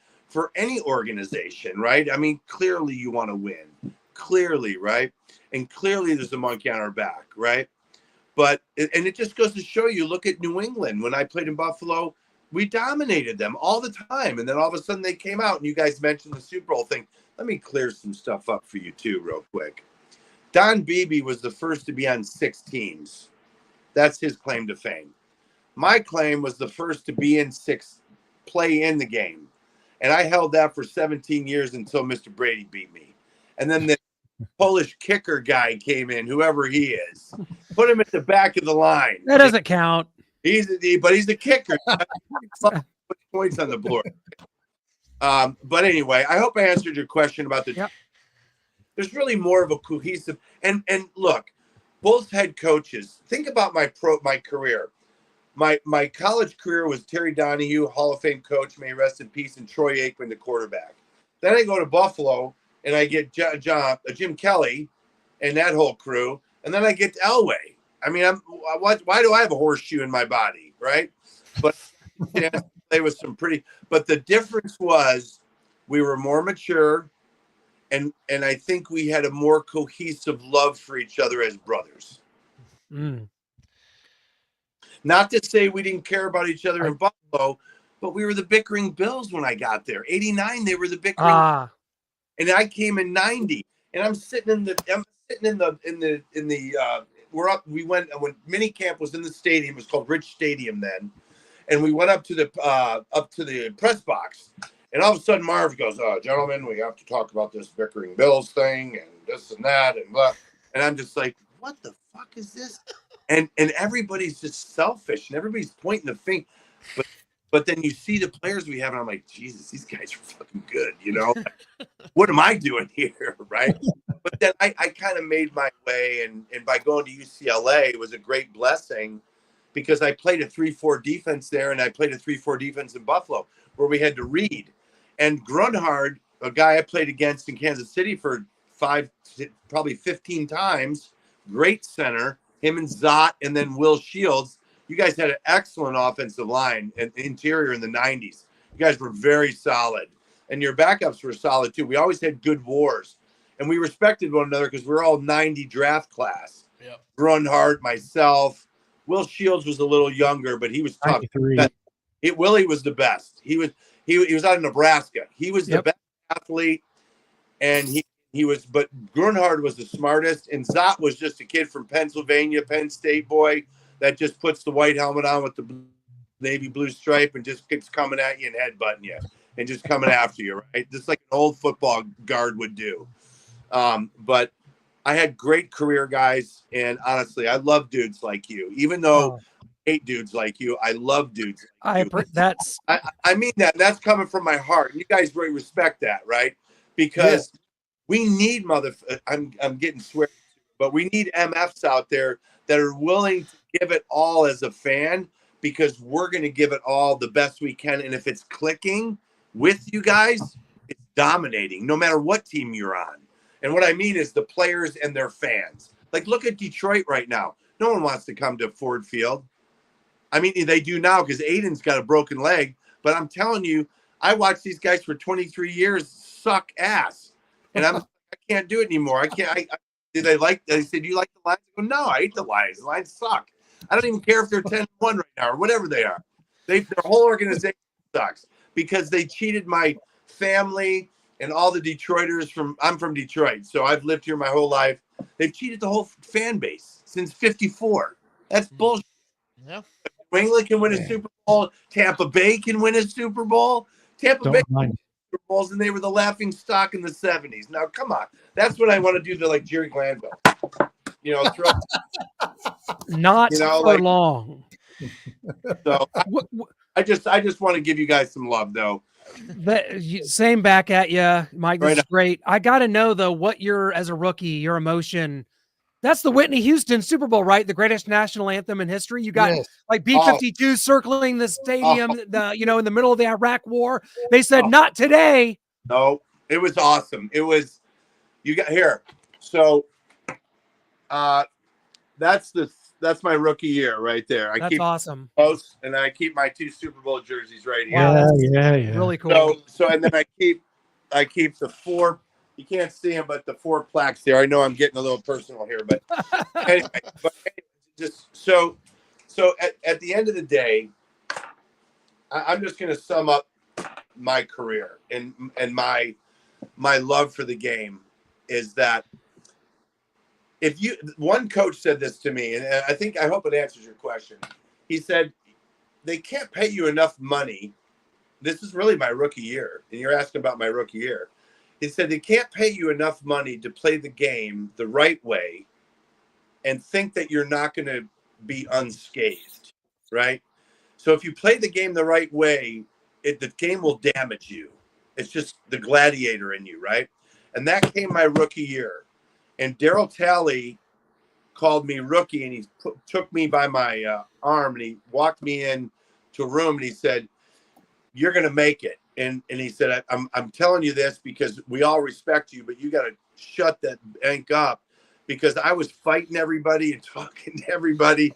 [SPEAKER 6] any organization, right? I mean, clearly you want to win. Clearly, right? And clearly there's a monkey on our back, right? But, and it just goes to show you, look at New England. When I played in Buffalo, we dominated them all the time. And then all of a sudden they came out, and you guys mentioned the Super Bowl thing. Let me clear some stuff up for you too, real quick. Don Beebe was the first to be on 6 teams. That's his claim to fame. My claim was the first to be in 6, play in the game. And I held that for 17 years until Mr. Brady beat me. And then the Polish kicker guy came in, whoever he is. Put him at the back of the line.
[SPEAKER 2] That doesn't count.
[SPEAKER 6] But he's a kicker. Put points on the board. But anyway, I hope I answered your question about the.
[SPEAKER 2] Yep.
[SPEAKER 6] There's really more of a cohesive and look, both head coaches. Think about my career. My college career was Terry Donahue, Hall of Fame coach, may he rest in peace, and Troy Aikman, the quarterback. Then I go to Buffalo and I get Jim Kelly and that whole crew, and then I get Elway. I mean, why do I have a horseshoe in my body, right? But there was some pretty. But the difference was we were more mature, and I think we had a more cohesive love for each other as brothers.
[SPEAKER 2] Mm.
[SPEAKER 6] Not to say we didn't care about each other in Buffalo, but we were the bickering Bills when I got there. 89, they were the bickering. And I came in 90, and I'm sitting in the we went when minicamp was in the stadium. It was called Rich Stadium then, and we went up to the press box, and all of a sudden Marv goes, "Gentlemen, we have to talk about this bickering Bills thing and this and that and blah." And I'm just like, "What the fuck is this?" And everybody's just selfish, and everybody's pointing the finger. But then you see the players we have, and I'm like, Jesus, these guys are fucking good, you know? What am I doing here, right? But then I kind of made my way, and by going to UCLA, it was a great blessing because I played a 3-4 defense there, and I played a 3-4 defense in Buffalo where we had to read. And Grunhard, a guy I played against in Kansas City for probably 15 times, great center, him and Zott, and then Will Shields. You guys had an excellent offensive line and interior in the 90s. You guys were very solid. and your backups were solid too. We always had good wars, and we respected one another because we're all 90 draft class.
[SPEAKER 1] Yep.
[SPEAKER 6] Grunhart, myself, Will Shields was a little younger, but he was tough. Willie was the best. He was out of Nebraska. He was the best athlete, and he was. But Grunhard was the smartest, and Zott was just a kid from Pennsylvania, Penn State boy that just puts the white helmet on with the navy blue stripe and just keeps coming at you and headbutting you and just coming after you, right? Just like an old football guard would do. But I had great career guys, and honestly, I love dudes like you. Even though I hate dudes like you, I love dudes like you. I mean that. That's coming from my heart. And you guys really respect that, right? Because we need I'm getting swear, but we need MFs out there that are willing to give it all as a fan, because we're going to give it all the best we can. And if it's clicking with you guys, it's dominating no matter what team you're on. And what I mean is the players and their fans. Like, look at Detroit right now. No one wants to come to Ford Field. I mean, they do now because Aiden's got a broken leg. But I'm telling you, I watched these guys for 23 years suck ass. And I can't do it anymore. I can't. They said, do you like the Lions? I go, no, I hate the Lions. The Lions suck. I don't even care if they're 10-1 right now or whatever they are. Their whole organization sucks because they cheated my family and all the Detroiters I'm from Detroit, so I've lived here my whole life. They've cheated the whole fan base since '54. That's bullshit.
[SPEAKER 1] Yeah.
[SPEAKER 6] New England can win a Super Bowl. Tampa Bay can win a Super Bowl. Tampa Bay won Super Bowls, and they were the laughing stock in the '70s. Now, come on. That's what I want to do to like Jerry Glanville. Throw
[SPEAKER 2] not for long.
[SPEAKER 6] So I just want to give you guys some love, though.
[SPEAKER 2] Same back at you, Mike. This is great. I got to know though what as a rookie, your emotion. That's the Whitney Houston Super Bowl, right? The greatest national anthem in history. You got like B-52 circling the stadium, in the middle of the Iraq War. They said not today.
[SPEAKER 6] No, it was awesome. It was. You got here. So, that's my rookie year right there.
[SPEAKER 2] That's awesome.
[SPEAKER 6] Close, and I keep my 2 Super Bowl jerseys right here.
[SPEAKER 2] Wow, yeah. Really cool.
[SPEAKER 6] So and then I keep the 4. You can't see them, but the 4 plaques there. I know I'm getting a little personal here, but anyway, just so at the end of the day, I'm just going to sum up my career and my love for the game is that. One coach said this to me, and I hope it answers your question. He said, they can't pay you enough money. This is really my rookie year, and you're asking about my rookie year. He said, they can't pay you enough money to play the game the right way and think that you're not going to be unscathed, right? So if you play the game the right way, the game will damage you. It's just the gladiator in you, right? And that came my rookie year. And Daryl Talley called me rookie, and he took me by my arm, and he walked me in to a room, and he said, "You're going to make it." And he said, I'm telling you this because we all respect you, but you got to shut that bank up, because I was fighting everybody and talking to everybody.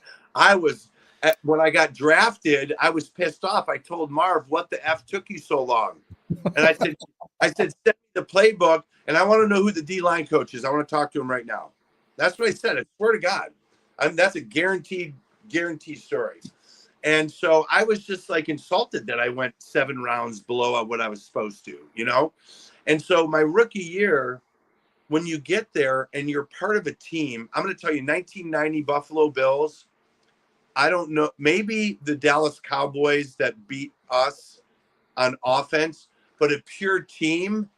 [SPEAKER 6] When I got drafted, I was pissed off. I told Marv, "What the F took you so long?" And I said, "Send me the playbook. And I want to know who the D-line coach is. I want to talk to him right now." That's what I said. I swear to God. That's a guaranteed story. And so I was just like insulted that I went 7 rounds below what I was supposed to, And so my rookie year, when you get there and you're part of a team, I'm going to tell you, 1990 Buffalo Bills, I don't know, maybe the Dallas Cowboys that beat us on offense, but a pure team,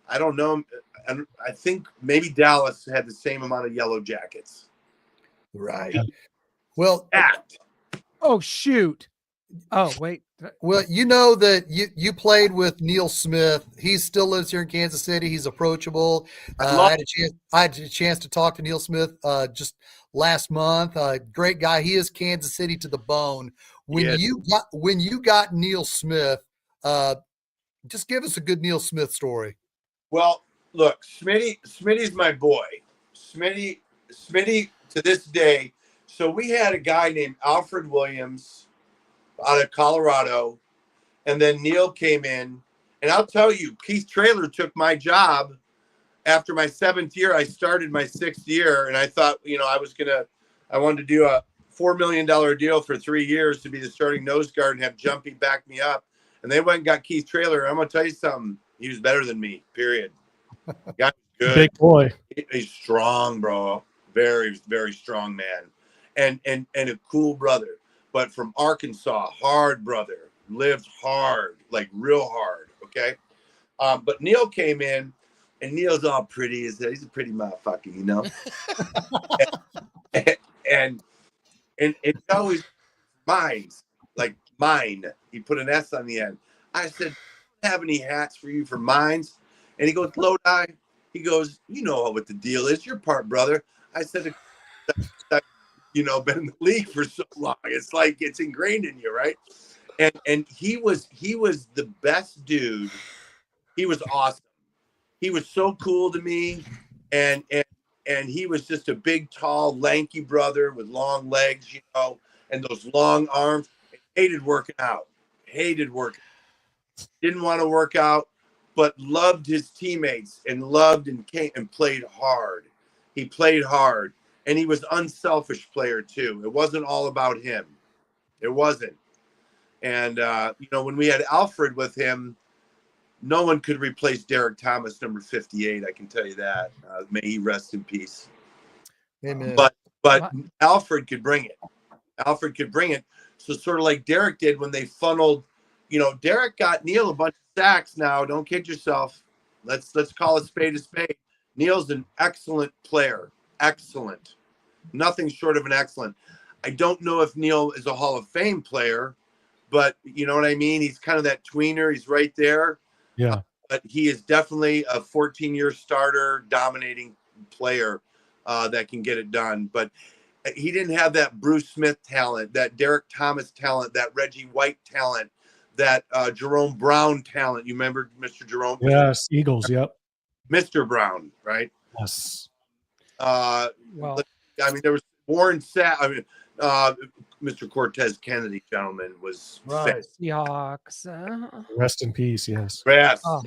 [SPEAKER 6] I don't know. I think maybe Dallas had the same amount of yellow jackets.
[SPEAKER 4] Right. Well,
[SPEAKER 2] oh, shoot. Oh, wait.
[SPEAKER 4] Well, you know that you played with Neil Smith. He still lives here in Kansas City. He's approachable. I had a chance to talk to Neil Smith just last month. Great guy. He is Kansas City to the bone. When you got Neil Smith, just give us a good Neil Smith story.
[SPEAKER 6] Well, look, Smitty's my boy. Smitty to this day. So we had a guy named Alfred Williams out of Colorado, and then Neil came in, And I'll tell you, Keith Traylor took my job after my 7th year. I started my 6th year, and I thought, I wanted to do a $4 million deal for 3 years to be the starting nose guard and have Jumpy back me up. And they went and got Keith Traylor. I'm going to tell you something. He was better than me, period. Got good.
[SPEAKER 3] Big boy.
[SPEAKER 6] He's strong, bro. Very, very strong man. And a cool brother. But from Arkansas, hard brother. Lived hard, like real hard, okay? But Neil came in, and Neil's all pretty. He's a pretty motherfucker, you know? and it always mines, like mine. He put an S on the end. I said, "Do you have any hats for you for mines?" And he goes, "Lodi." He goes, "You know what the deal is. You're part brother." I said, been in the league for so long. It's like it's ingrained in you, right? And he was the best dude. He was awesome. He was so cool to me, and he was just a big, tall, lanky brother with long legs, and those long arms. Hated working out. Didn't want to work out, but loved his teammates and loved and played hard. He played hard, and he was unselfish player too. It wasn't all about him. It wasn't. And when we had Alfred with him, no one could replace Derek Thomas, number 58. I can tell you that. May he rest in peace.
[SPEAKER 4] Amen.
[SPEAKER 6] But Alfred could bring it. So sort of like Derek did when they funneled. Derek got Neil a bunch of sacks. Now, don't kid yourself. Let's call a spade a spade. Neil's an excellent player. Excellent. Nothing short of an excellent. I don't know if Neil is a Hall of Fame player, but you know what I mean? He's kind of that tweener. He's right there.
[SPEAKER 3] Yeah.
[SPEAKER 6] But he is definitely a 14-year starter, dominating player that can get it done. But he didn't have that Bruce Smith talent, that Derek Thomas talent, that Reggie White talent, that Jerome Brown talent. You remember Mr. Jerome?
[SPEAKER 3] Yes, Eagles, yep.
[SPEAKER 6] Mr. Brown, right?
[SPEAKER 3] Yes.
[SPEAKER 6] There was Warren Sapp. Mr. Cortez Kennedy, gentlemen, was
[SPEAKER 4] Right.
[SPEAKER 2] Seahawks.
[SPEAKER 3] Rest in peace, yes.
[SPEAKER 6] Yes.
[SPEAKER 2] Oh.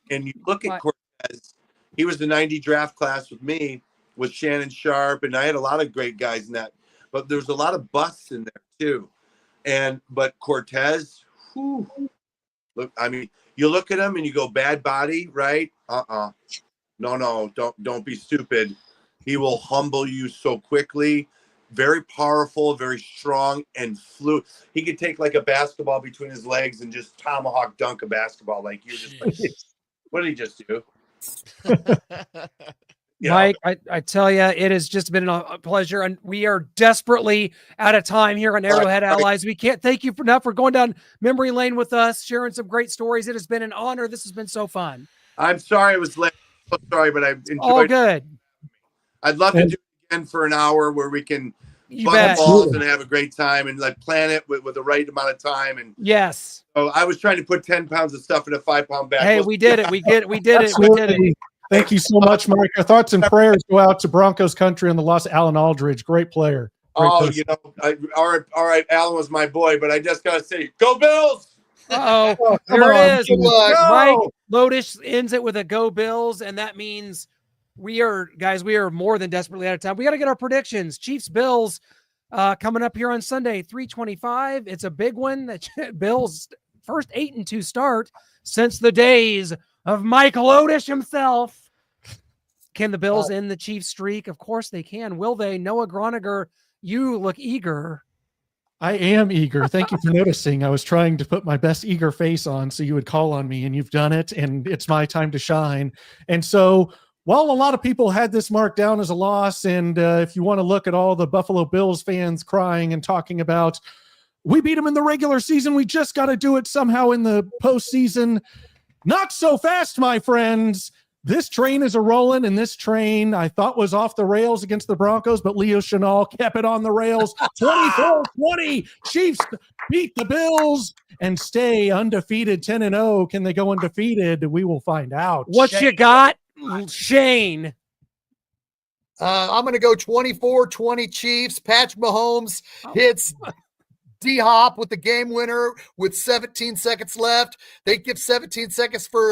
[SPEAKER 6] And you look at Cortez, he was the 90 draft class with me, with Shannon Sharp, and I had a lot of great guys in that. But there was a lot of busts in there too. But Cortez, look, you look at him and you go, bad body, right? No, don't be stupid. He will humble you so quickly. Very powerful, very strong, and fluid. He could take like a basketball between his legs and just tomahawk dunk a basketball. Like you're just like, what did he just do?
[SPEAKER 2] Mike, I tell you, it has just been a pleasure, and we are desperately out of time here on Arrowhead Allies. We can't thank you enough for going down memory lane with us, sharing some great stories. It has been an honor. This has been so fun.
[SPEAKER 6] I'm sorry I was late. So sorry, but I enjoyed
[SPEAKER 2] all good.
[SPEAKER 6] I'd love to do it again for an hour where we can
[SPEAKER 2] You
[SPEAKER 6] bust
[SPEAKER 2] bet.
[SPEAKER 6] balls and have a great time and like plan it with the right amount of time. And
[SPEAKER 2] Yes.
[SPEAKER 6] oh, I was trying to put 10 pounds of stuff in a 5-pound bag.
[SPEAKER 2] Hey, we did it. We did it.
[SPEAKER 3] Thank you so much, Mike. Our thoughts and prayers go out to Broncos country and the loss of Alan Aldridge. Great player. Great person.
[SPEAKER 6] All right, Alan was my boy, but I just got to say, go Bills!
[SPEAKER 2] Uh-oh.
[SPEAKER 3] Come
[SPEAKER 2] There
[SPEAKER 3] on,
[SPEAKER 2] it is.
[SPEAKER 3] Jimmy.
[SPEAKER 2] Mike Lodish ends it with a go Bills, and that means we are more than desperately out of time. We got to get our predictions. Chiefs Bills coming up here on Sunday, 3:25. It's a big one. The Bills first 8-2 start since the days of Michael Lodish himself. Can the Bills end the Chiefs streak? Of course they can. Will they? Noah Groniger, you look eager.
[SPEAKER 3] I am eager. Thank you for noticing. I was trying to put my best eager face on so you would call on me, and you've done it, and it's my time to shine. And so while a lot of people had this marked down as a loss, and if you want to look at all the Buffalo Bills fans crying and talking about, we beat them in the regular season, we just got to do it somehow in the postseason. Not so fast, my friends. This train is a-rolling, and this train I thought was off the rails against the Broncos, but Leo Chenal kept it on the rails. 24-20. Chiefs beat the Bills and stay undefeated, 10-0. Can they go undefeated? We will find out.
[SPEAKER 2] What you got, Shane?
[SPEAKER 4] I'm going to go 24-20 Chiefs. Pat Mahomes hits D-Hop with the game winner with 17 seconds left. They give 17 seconds for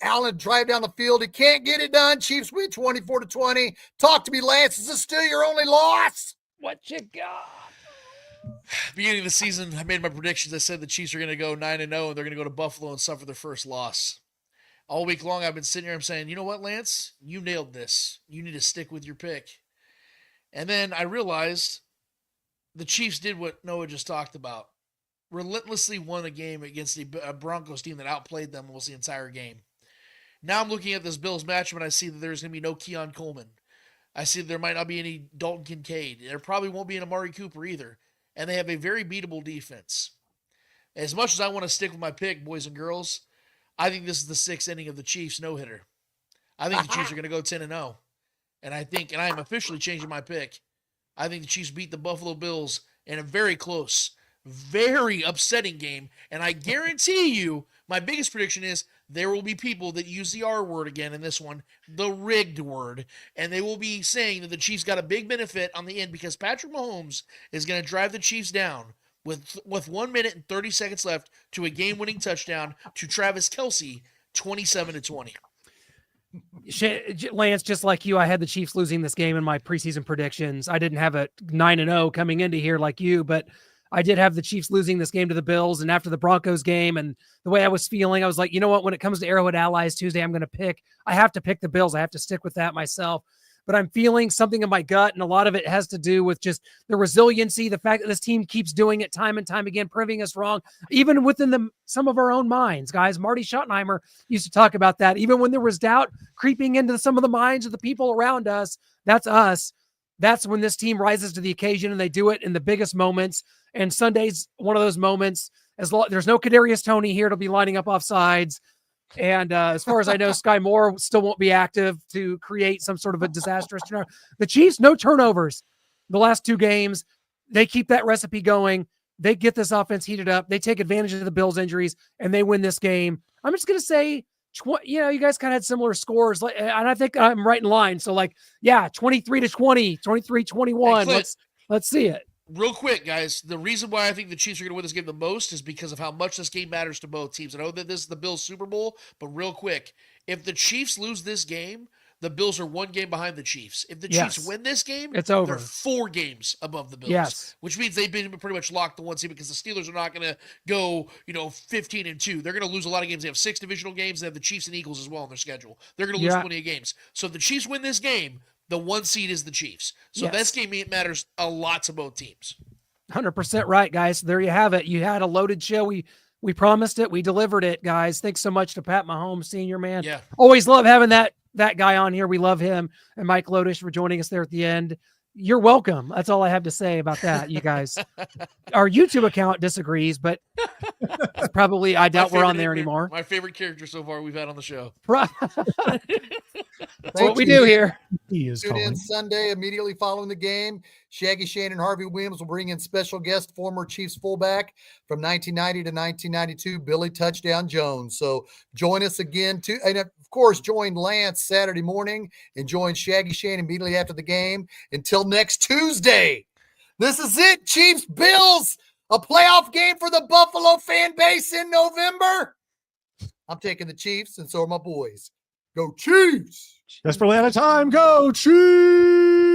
[SPEAKER 4] Allen to drive down the field. He can't get it done. Chiefs win 24-20. Talk to me, Lance. Is this still your only loss?
[SPEAKER 2] What you got?
[SPEAKER 1] Beginning of the season, I made my predictions. I said the Chiefs are going to go 9-0 and they're going to go to Buffalo and suffer their first loss. All week long, I've been sitting here. I'm saying, you know what, Lance? You nailed this. You need to stick with your pick. And then I realized the Chiefs did what Noah just talked about. Relentlessly won a game against the Broncos team that outplayed them almost the entire game. Now I'm looking at this Bills matchup and I see that there's going to be no Keon Coleman. I see that there might not be any Dalton Kincaid. There probably won't be an Amari Cooper either. And they have a very beatable defense. As much as I want to stick with my pick, boys and girls, I think this is the sixth inning of the Chiefs no-hitter. I think the Chiefs are going to go 10-0. And I am officially changing my pick. I think the Chiefs beat the Buffalo Bills in a very close, very upsetting game. And I guarantee you, my biggest prediction is there will be people that use the R word again in this one, the rigged word. And they will be saying that the Chiefs got a big benefit on the end because Patrick Mahomes is going to drive the Chiefs down with 1 minute and 30 seconds left to a game-winning touchdown to Travis Kelce, 27-20.
[SPEAKER 2] Lance, just like you, I had the Chiefs losing this game in my preseason predictions. I didn't have a 9-0 coming into here like you, but I did have the Chiefs losing this game to the Bills. And after the Broncos game and the way I was feeling, I was like, you know what? When it comes to Arrowhead Allies Tuesday, I have to pick the Bills. I have to stick with that myself. But I'm feeling something in my gut, and a lot of it has to do with just the resiliency, the fact that this team keeps doing it time and time again, proving us wrong, even within some of our own minds, guys. Marty Schottenheimer used to talk about that. Even when there was doubt creeping into some of the minds of the people around us, that's us. That's when this team rises to the occasion, and they do it in the biggest moments. And Sunday's one of those moments. There's no Kadarius Toney here to be lining up off sides. And as far as I know, Sky Moore still won't be active to create some sort of a disastrous turnover. The Chiefs, no turnovers the last two games. They keep that recipe going. They get this offense heated up. They take advantage of the Bills' injuries, and they win this game. I'm just going to say, you guys kind of had similar scores, and I think I'm right in line. So, 23-20, 23-21.
[SPEAKER 1] Hey,
[SPEAKER 2] let's see it.
[SPEAKER 1] Real quick, guys, the reason why I think the Chiefs are going to win this game the most is because of how much this game matters to both teams. I know that this is the Bills' Super Bowl, but real quick, if the Chiefs lose this game, the Bills are 1 game behind the Chiefs. If the Chiefs win this game,
[SPEAKER 2] it's over.
[SPEAKER 1] They're 4 games above the Bills, which means they've been pretty much locked the 1 seed because the Steelers are not going to go, 15-2. They're going to lose a lot of games. They have 6 divisional games. They have the Chiefs and Eagles as well on their schedule. They're going to lose plenty of games. So if the Chiefs win this game, the 1 seed is the Chiefs. So this game matters a lot to both teams.
[SPEAKER 2] 100% right, guys. There you have it. You had a loaded show. We promised it. We delivered it, guys. Thanks so much to Pat Mahomes Sr, man.
[SPEAKER 1] Yeah.
[SPEAKER 2] Always love having that guy on here. We love him. And Mike Lodish for joining us there at the end. You're welcome. That's all I have to say about that, you guys. Our YouTube account disagrees, but probably I doubt we're on there anymore.
[SPEAKER 1] My favorite character so far we've had on the show.
[SPEAKER 2] That's what we do here.
[SPEAKER 4] Tune in Sunday immediately following the game. Shaggy Shane and Harvey Williams will bring in special guest, former Chiefs fullback from 1990 to 1992, Billy Touchdown Jones. So join us again too. And of course, join Lance Saturday morning and join Shaggy Shane immediately after the game. Until next Tuesday, this is it. Chiefs Bills, a playoff game for the Buffalo fan base in November. I'm taking the Chiefs, and so are my boys. Go Chiefs!
[SPEAKER 3] Desperately out of time. Go Chiefs!